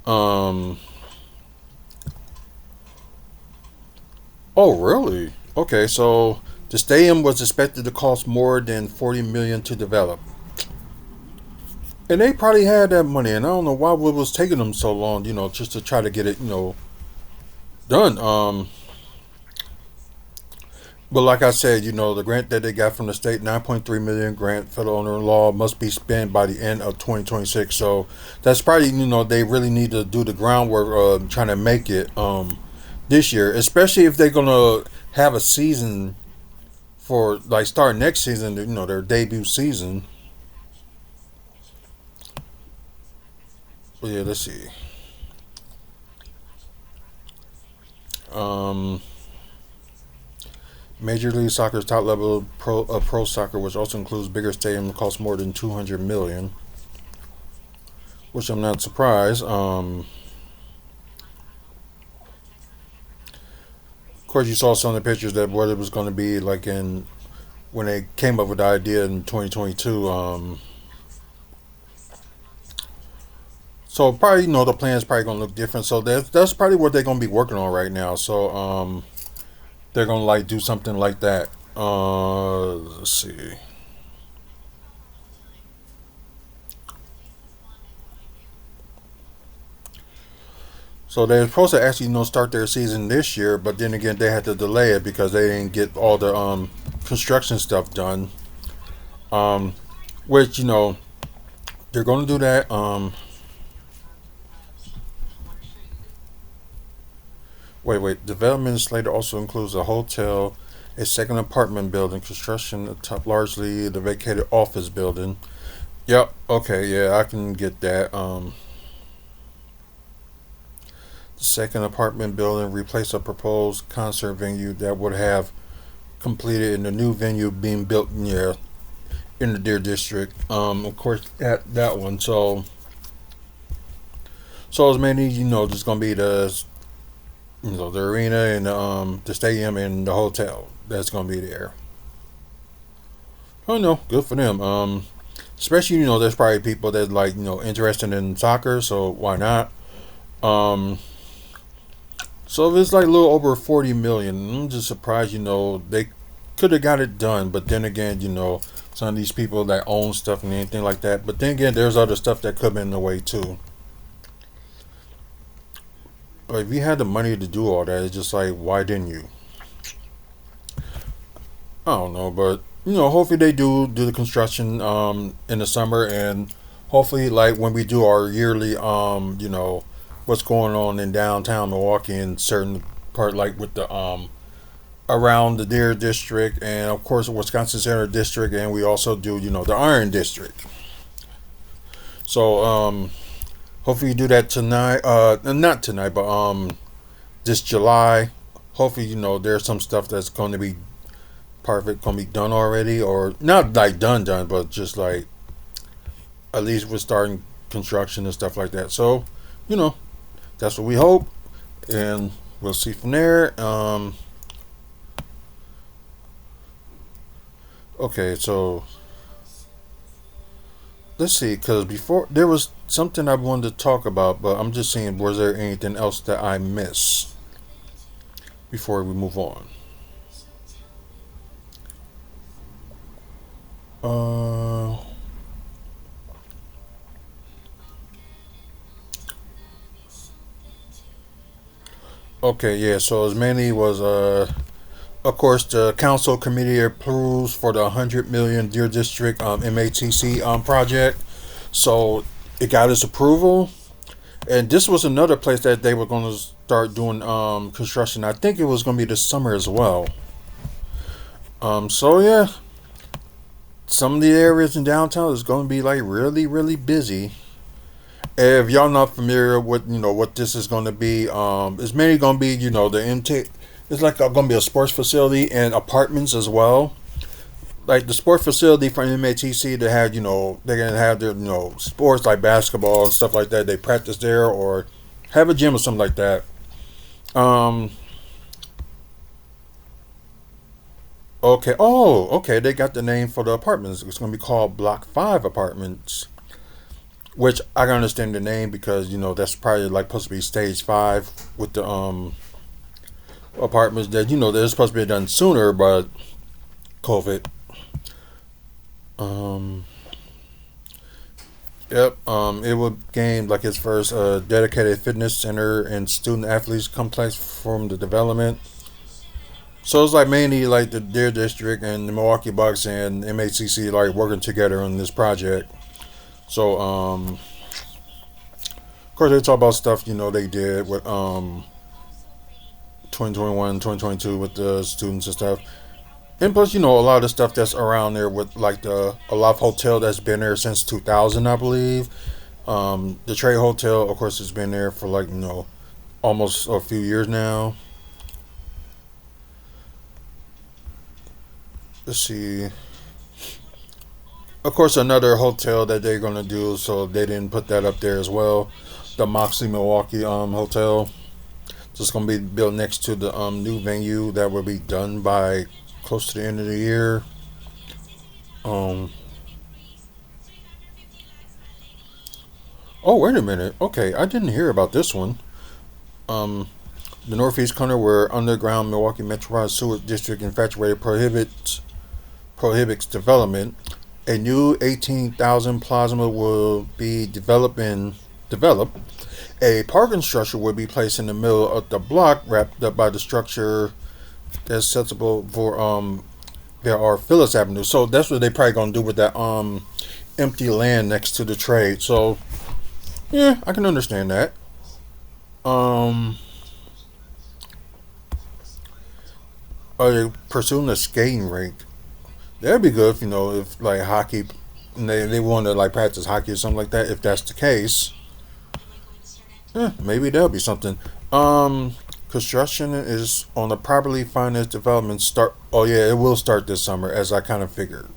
Um. Oh, really? Okay, so the stadium was expected to cost more than 40 million to develop. And they probably had that money, and I don't know why it was taking them so long, just to try to get it, done. But like I said, the grant that they got from the state, 9.3 million grant, federal owner law must be spent by the end of 2026. So that's probably, they really need to do the groundwork trying to make it this year, especially if they're gonna have a season for like start next season, their debut season. Yeah, let's see. Um, Major League Soccer's top level pro soccer, which also includes bigger stadium, costs more than 200 million, which I'm not surprised. Of course, you saw some of the pictures that what it was going to be like in when they came up with the idea in 2022. So probably the plan's probably gonna look different. So that's probably what they're gonna be working on right now. So they're gonna like do something like that. Let's see. So they're supposed to actually start their season this year, but then again they had to delay it because they didn't get all the construction stuff done. Um, which they're gonna do that. Wait. Development slated also includes a hotel, a second apartment building, construction atop largely the vacated office building. Yep. Okay. Yeah, I can get that. The second apartment building replaced a proposed concert venue that would have completed in the new venue being built near in the Deer District. Of course, that one. So as many there's gonna be the arena and the stadium and the hotel that's gonna be there. Oh no, good for them. Especially there's probably people that like interested in soccer, so why not? Um, so if it's like a little over 40 million, I'm just surprised. They could have got it done, but then again, some of these people that own stuff and anything like that. But then again, there's other stuff that could have been in the way too. But if you had the money to do all that, it's just like, why didn't you? I don't know, but hopefully they do the construction in the summer, and hopefully like when we do our yearly what's going on in downtown Milwaukee in certain part like with the around the Deer District and of course the Wisconsin Center District, and we also do the Iron District. So hopefully you do that tonight. Not tonight, but this July. Hopefully there's some stuff that's going to be perfect, going to be done already, or not like done, but just like at least we're starting construction and stuff like that. So you know that's what we hope, and we'll see from there. Okay, so let's see, because before there was something I wanted to talk about, but I'm just seeing was there anything else that I missed before we move on. Uh, okay, yeah. So as many was of course the council committee approves for the 100 million Deer District MATC project. So it got its approval, and this was another place that they were going to start doing construction. I think it was going to be this summer as well. So yeah, some of the areas in downtown is going to be like really really busy. If y'all not familiar with what this is going to be, it's mainly going to be the intake. It's like going to be a sports facility and apartments as well. Like the sports facility for MATC, they had they're gonna have their sports like basketball and stuff like that. They practice there or have a gym or something like that. Um. Okay. Oh. Okay. They got the name for the apartments. It's gonna be called Block Five Apartments, which I can understand the name because that's probably like supposed to be Stage Five with the apartments that they're supposed to be done sooner, but COVID. Um. Yep. It will gain like its first dedicated fitness center and student athletes complex from the development. So it's like mainly like the Deer District and the Milwaukee Bucks and MACC like working together on this project. So of course they talk about stuff they did with 2021, 2022 with the students and stuff. And plus, a lot of the stuff that's around there with like the Aloft Hotel that's been there since 2000, I believe. The Trade Hotel, of course, has been there for like almost a few years now. Let's see. Of course, another hotel that they're gonna do, so they didn't put that up there as well. The Moxley Milwaukee hotel. Just gonna be built next to the new venue that will be done by close to the end of the year. Um. Oh, wait a minute. Okay, I didn't hear about this one. Um. The northeast corner where underground Milwaukee Metropolitan Sewer District infatuated prohibits development. A new 18,000 plasma will be developed. A parking structure will be placed in the middle of the block, wrapped up by the structure that's accessible for there are Phyllis Avenue. So that's what they probably gonna do with that empty land next to the trade. So yeah, I can understand that. Um are they pursuing a skating rink? That'd be good if if like hockey, and they want to like practice hockey or something like that. If that's the case, maybe that'll be something. Um, Construction is on the properly financed development start. Oh yeah, it will start this summer, as I kind of figured.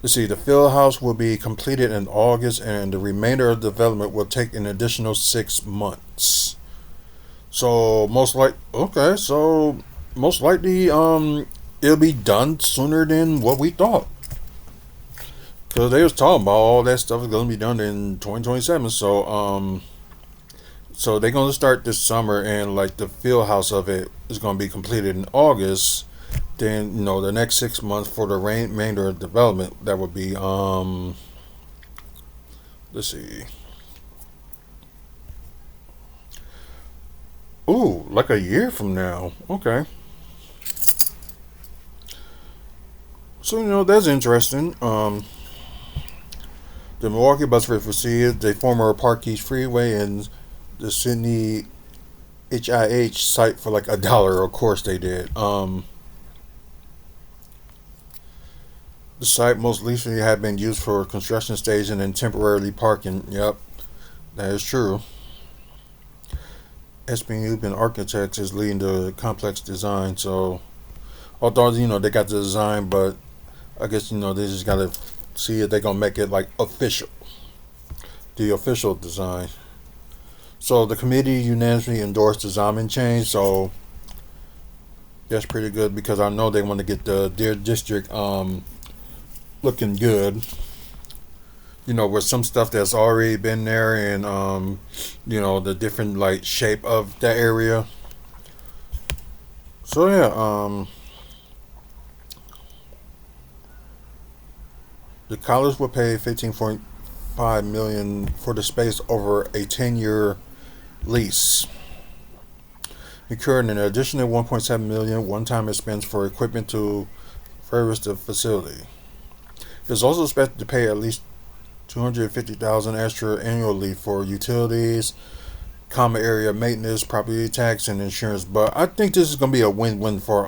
Let's see, the field house will be completed in August, and the remainder of the development will take an additional 6 months. So most likely, it'll be done sooner than what we thought. Because they was talking about all that stuff is gonna be done in 2027. So they're gonna start this summer, and like the field house of it is gonna be completed in August. Then the next 6 months for the remainder of development, that would be let's see, ooh, like a year from now. Okay, so that's interesting. The Milwaukee bus received the former Park East Freeway and the Sydney HIH site for like $1. Of course they did. The site most recently had been used for construction staging and temporarily parking. Yep, that is true. SBU and Architects is leading the complex design. So, although they got the design, but I guess they just gotta see if they're gonna make it like official, the official design. So the committee unanimously endorsed the design change. So that's pretty good because I know they want to get their district looking good. With some stuff that's already been there, and the different like shape of that area. So yeah, the college will pay 15.5 million for the space over a 10-year lease, incurring an additional 1.7 million one-time expense for equipment to furnish the facility. It's also expected to pay at least 250,000 extra annually for utilities, common area maintenance, property tax, and insurance. But I think this is gonna be a win-win for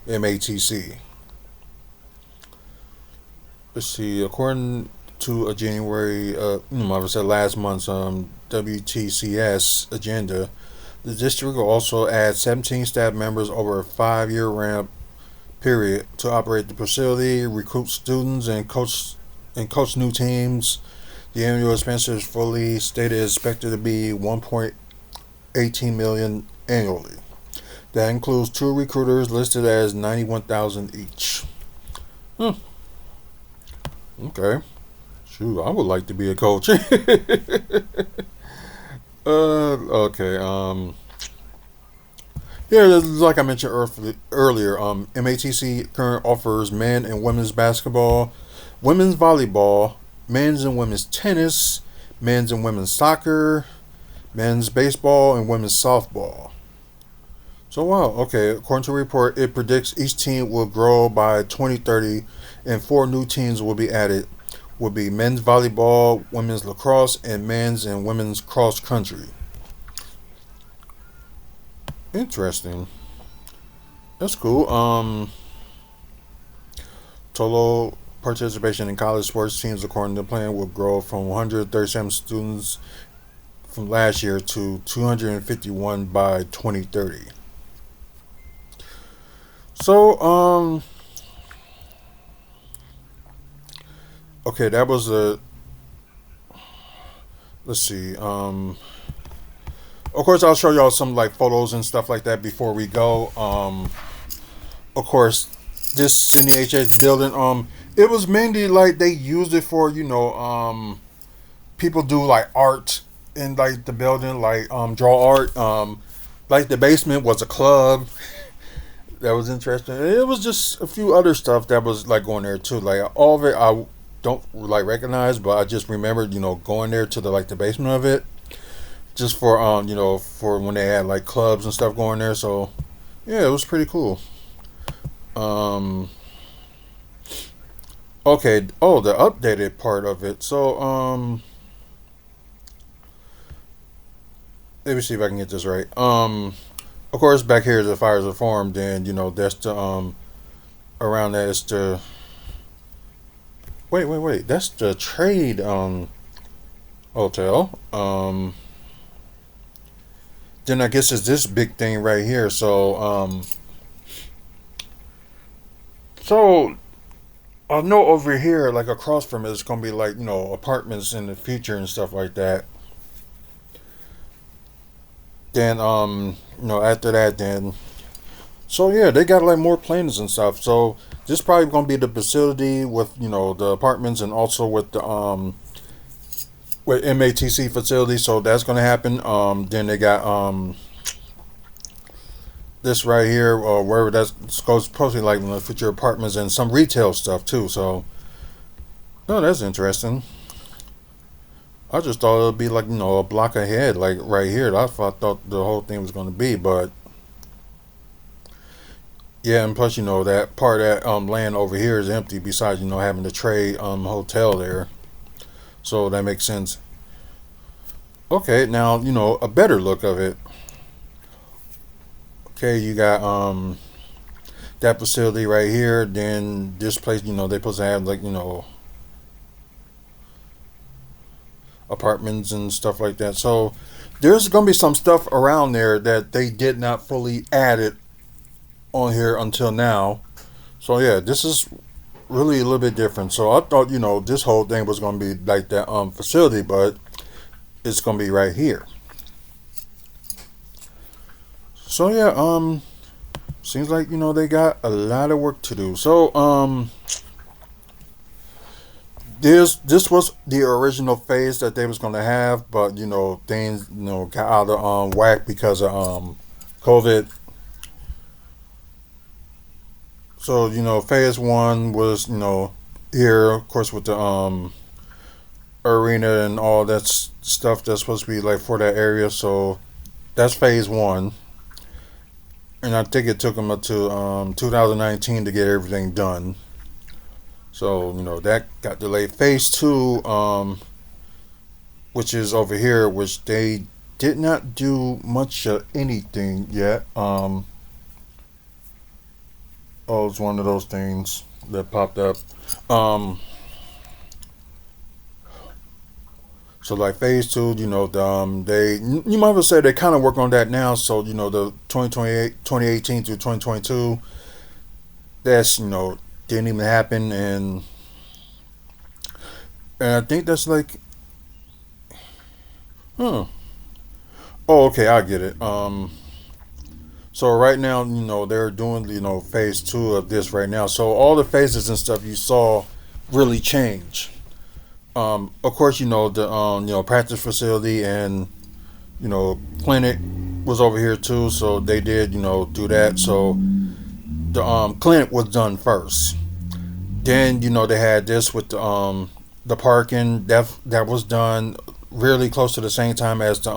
MATC. Let's see. According to a January, I said last month's WTCS agenda, the district will also add 17 staff members over a 5-year ramp period to operate the facility, recruit students, and coach new teams. The annual expenses fully stated is expected to be 1.18 million annually. That includes 2 recruiters listed as 91,000 each. Okay. Shoot, I would like to be a coach. Okay. Yeah, like I mentioned earlier, MATC currently offers men and women's basketball, women's volleyball, men's and women's tennis, men's and women's soccer, men's baseball, and women's softball. So wow, okay. According to a report, it predicts each team will grow by 2030, and 4 new teams will be added. Will be men's volleyball, women's lacrosse, and men's and women's cross country. Interesting. That's cool. Total participation in college sports teams, according to the plan, will grow from 137 students from last year to 251 by 2030. So, okay, that was a. Let's see. Of course, I'll show y'all some like photos and stuff like that before we go. Of course, this Sydney HH building. It was mainly like they used it for people do like art in like the building, like draw art. Like the basement was a club. That was interesting. And it was just a few other stuff that was like going there too. Like all of it, I don't like recognize, but I just remembered, going there to the like the basement of it, just for for when they had like clubs and stuff going there. So yeah, it was pretty cool. Okay. Oh, the updated part of it. So let me see if I can get this right. Of course, back here the fires are formed. Then that's the around that is the wait. That's the trade hotel. Then I guess it's this big thing right here. So I know over here, like across from it, it's gonna be like apartments in the future and stuff like that. Then after that, then so yeah, they got like more planes and stuff. So this probably gonna be the facility with the apartments and also with MATC facility. So that's gonna happen. Then they got this right here, or wherever that's goes, supposedly like in the future apartments and some retail stuff too. So oh, that's interesting. I just thought it would be like a block ahead, like right here. That's what I thought the whole thing was gonna be, but yeah, and plus that part of that land over here is empty. Besides having the trade hotel there, so that makes sense. Okay, now a better look of it. Okay, you got that facility right here. Then this place, they supposed to have like apartments and stuff like that. So there's gonna be some stuff around there that they did not fully add it on here until now. So yeah, this is really a little bit different. So I thought this whole thing was gonna be like that facility, but it's gonna be right here. So yeah, seems like they got a lot of work to do. So this was the original phase that they was gonna have, but things got out of whack because of COVID. So phase one was here, of course, with the arena and all that stuff that's supposed to be like for that area. So that's phase one, and I think it took them up to 2019 to get everything done. So that got delayed. Phase two, which is over here, which they did not do much of anything yet. Oh, it's one of those things that popped up. Um, so like phase two, they you might as well say they kind of work on that now. So the 2018 to 2022, that's didn't even happen, and I think that's like, huh. Oh, okay, I get it. So right now, they're doing phase two of this right now. So all the phases and stuff you saw really change. Of course, the practice facility and clinic was over here too. So they did do that. So the clinic was done first. Then they had this with the parking that was done really close to the same time as the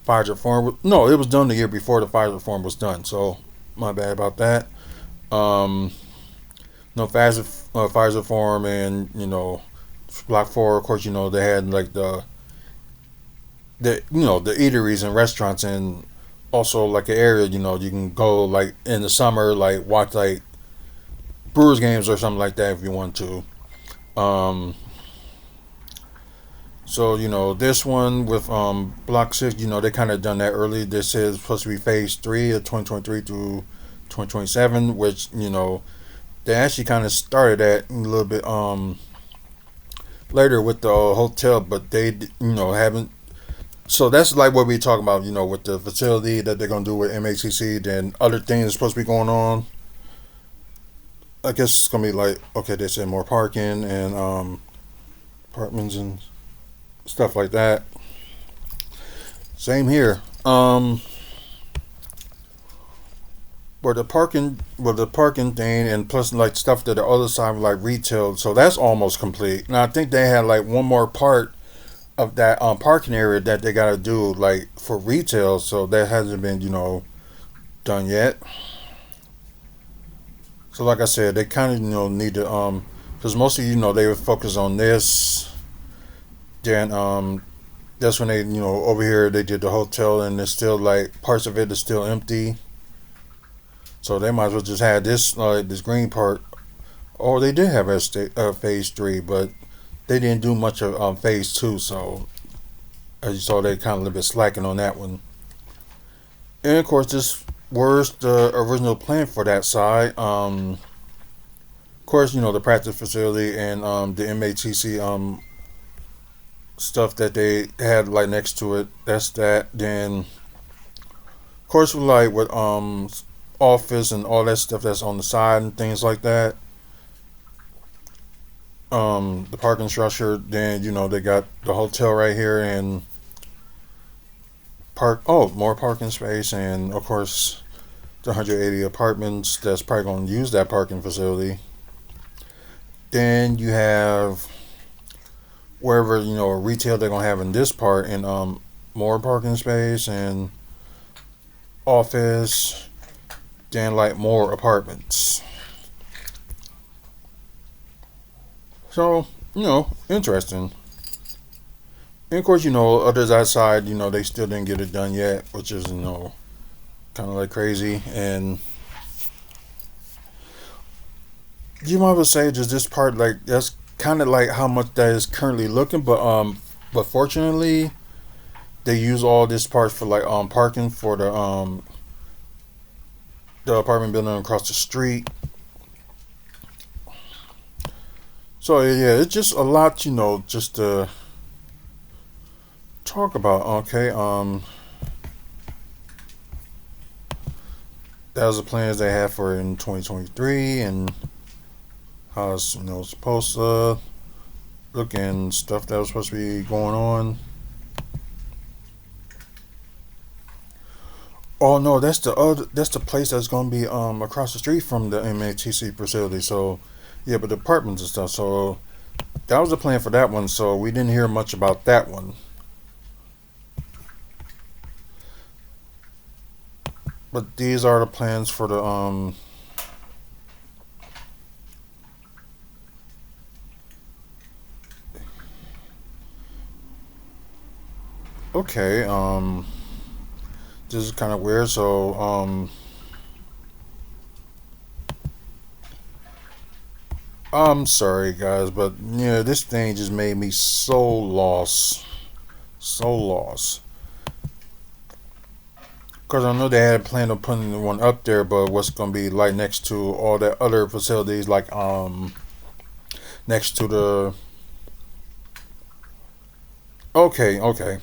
Pfizer form. No, it was done the year before the Pfizer form was done. So my bad about that. Um, no Pfizer form and Block Four. Of course, they had like the eateries and restaurants and also like an area you can go like in the summer like watch like Brewers games or something like that if you want to. Um, So this one with Block Six, they kind of done that early. This is supposed to be Phase Three of 2023 to 2027, which they actually kind of started that a little bit later with the hotel, but they haven't. So that's like what we talk about, with the facility that they're gonna do with MHCC. Then other things supposed to be going on. I guess it's gonna be like, okay, they said more parking and apartments and stuff like that. Same here. But the parking thing, and plus like stuff to the other side, like retail, so that's almost complete. And I think they had like one more part of that parking area that they gotta do like for retail, so that hasn't been done yet. So like I said, they kind of need to because mostly they would focus on this. Then that's when they, over here they did the hotel, and it's still like parts of it is still empty. So they might as well just have this green part. Or they did have phase three, but they didn't do much of phase two. So as you saw, they kind of a little bit slacking on that one. And of course, this was the original plan for that side. Of course, the practice facility and the MATC stuff that they had like next to it. That's that. Then, of course, like with office and all that stuff that's on the side and things like that. The parking structure. Then they got the hotel right here and park. Oh, more parking space, and of course the 180 apartments that's probably going to use that parking facility. Then you have wherever retail they're gonna have in this part, and more parking space and office, then like more apartments. So interesting. And of course, others outside, they still didn't get it done yet, which is kind of like crazy. And you might well say just this part, like that's kind of like how much that is currently looking, but fortunately they use all this part for like parking for the apartment building across the street. So yeah, it's just a lot, just to talk about. Okay, that was the plans they had for in 2023, and how it's supposed to look, and stuff that was supposed to be going on. Oh no, that's the place that's gonna be across the street from the MATC facility. So yeah, but the apartments and stuff. So that was the plan for that one. So we didn't hear much about that one. But these are the plans for the okay, this is kind of weird. So I'm sorry guys, but yeah, this thing just made me so lost. Because I know they had planned on putting one up there, but what's gonna be like next to all the other facilities, like next to the. Okay.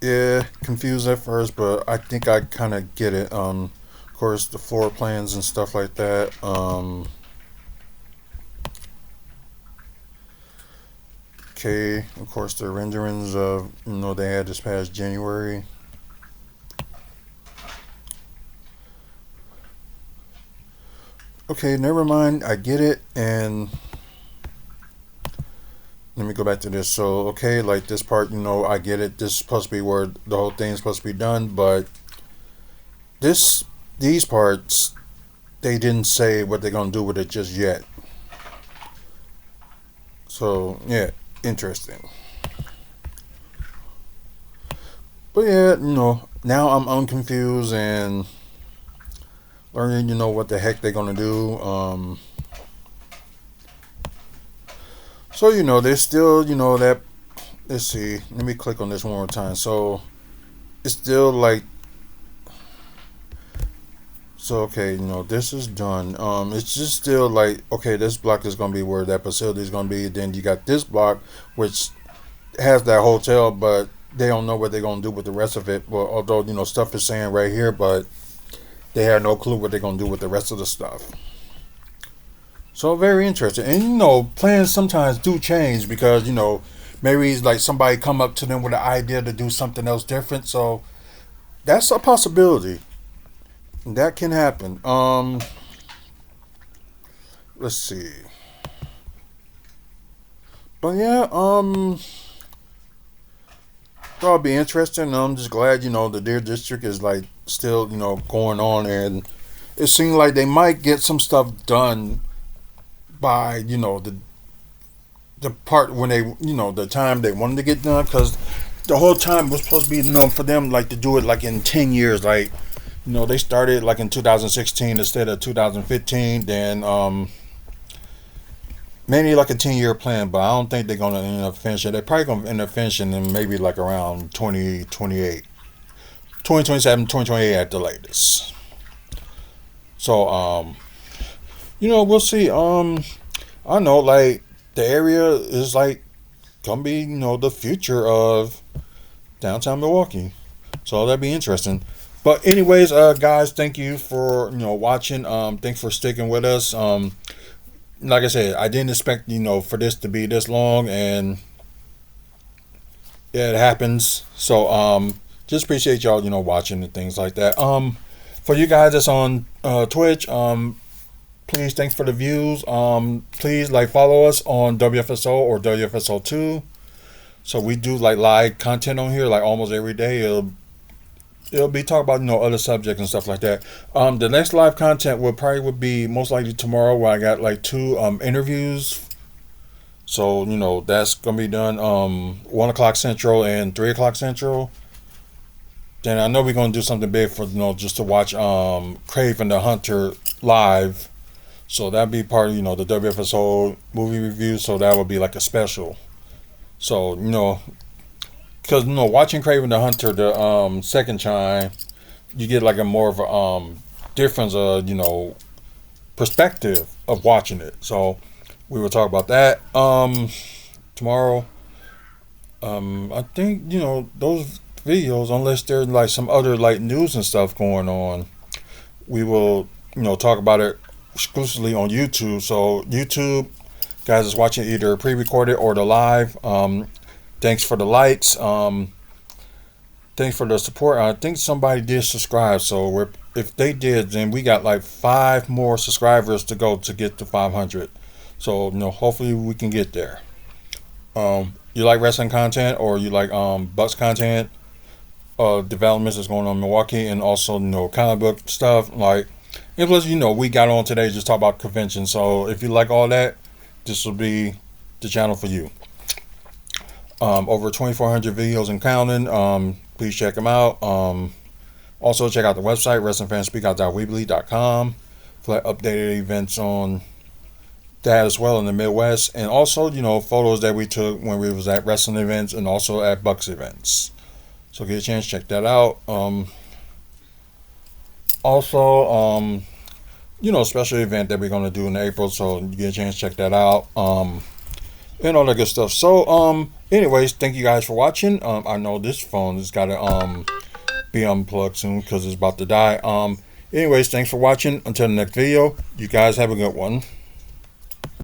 Yeah, confused at first, but I think I kind of get it. Of course, the floor plans and stuff like that. Okay, of course, the renderings of they had this past January. Okay, never mind. I get it, and let me go back to this. So, okay, like this part, I get it. This is supposed to be where the whole thing is supposed to be done, but these parts, they didn't say what they're gonna do with it just yet. So, yeah, interesting. But yeah, now I'm unconfused and learning, what the heck they're gonna do. So there's still, that. Let's see. Let me click on this one more time. So it's still like. So okay, this is done. It's just still like, okay, this block is gonna be where that facility is gonna be. Then you got this block, which has that hotel, but they don't know what they're gonna do with the rest of it. Well, although stuff is saying right here, but they have no clue what they're gonna do with the rest of the stuff. So very interesting. And plans sometimes do change because maybe it's like somebody come up to them with an idea to do something else different. So that's a possibility. That can happen. Let's see. But yeah, that'll be interesting. I'm just glad the Deer District is like still going on, and it seems like they might get some stuff done by the part when they, the time they wanted to get done, because the whole time was supposed to be, for them like to do it like in 10 years, like they started like in 2016 instead of 2015. Then maybe like a 10-year plan, but I don't think they're gonna end up finishing. They're probably gonna end up finishing in maybe like around 2028, 2027, 2028 at the latest. So we'll see. I know like the area is like gonna be the future of downtown Milwaukee. So that'd be interesting. But anyways, guys, thank you for watching. Thanks for sticking with us. Like I said, I didn't expect for this to be this long, and yeah, it happens. So just appreciate y'all watching and things like that. For you guys that's on Twitch, please thanks for the views. Please like follow us on WFSO or WFSO2. So we do like live content on here like almost every day. It'll be talk about other subjects and stuff like that. The next live content would be most likely tomorrow, where I got like 2 interviews. So that's gonna be done 1 o'clock Central and 3 o'clock Central. Then I know we're gonna do something big for just to watch Craven the Hunter live. So that'd be part of the WFSO movie review. So that would be like a special. So because watching Craven the Hunter the second time, you get like a more of a difference of perspective of watching it. So we will talk about that tomorrow. I think those videos, unless there's like some other like news and stuff going on, we will talk about it exclusively on YouTube. So YouTube guys is watching either pre-recorded or the live. Thanks for the likes. Thanks for the support. I think somebody did subscribe. So if they did, then we got like 5 more subscribers to go to get to 500. So hopefully we can get there. You like wrestling content, or you like Bucks content, developments that's going on in Milwaukee, and also comic book stuff. Like, and plus we got on today just talk about convention. So if you like all that, this will be the channel for you. Over 2,400 videos and counting. Please check them out. Also check out the website wrestlingfanspeakout.weebly.com for updated events on that as well in the Midwest, and also photos that we took when we was at wrestling events and also at Bucks events. So get a chance, check that out. Also special event that we're gonna do in April, so you get a chance, check that out. And all that good stuff. So anyways, thank you guys for watching. I know this phone has got to be unplugged soon because it's about to die. Anyways, thanks for watching. Until the next video, you guys have a good one.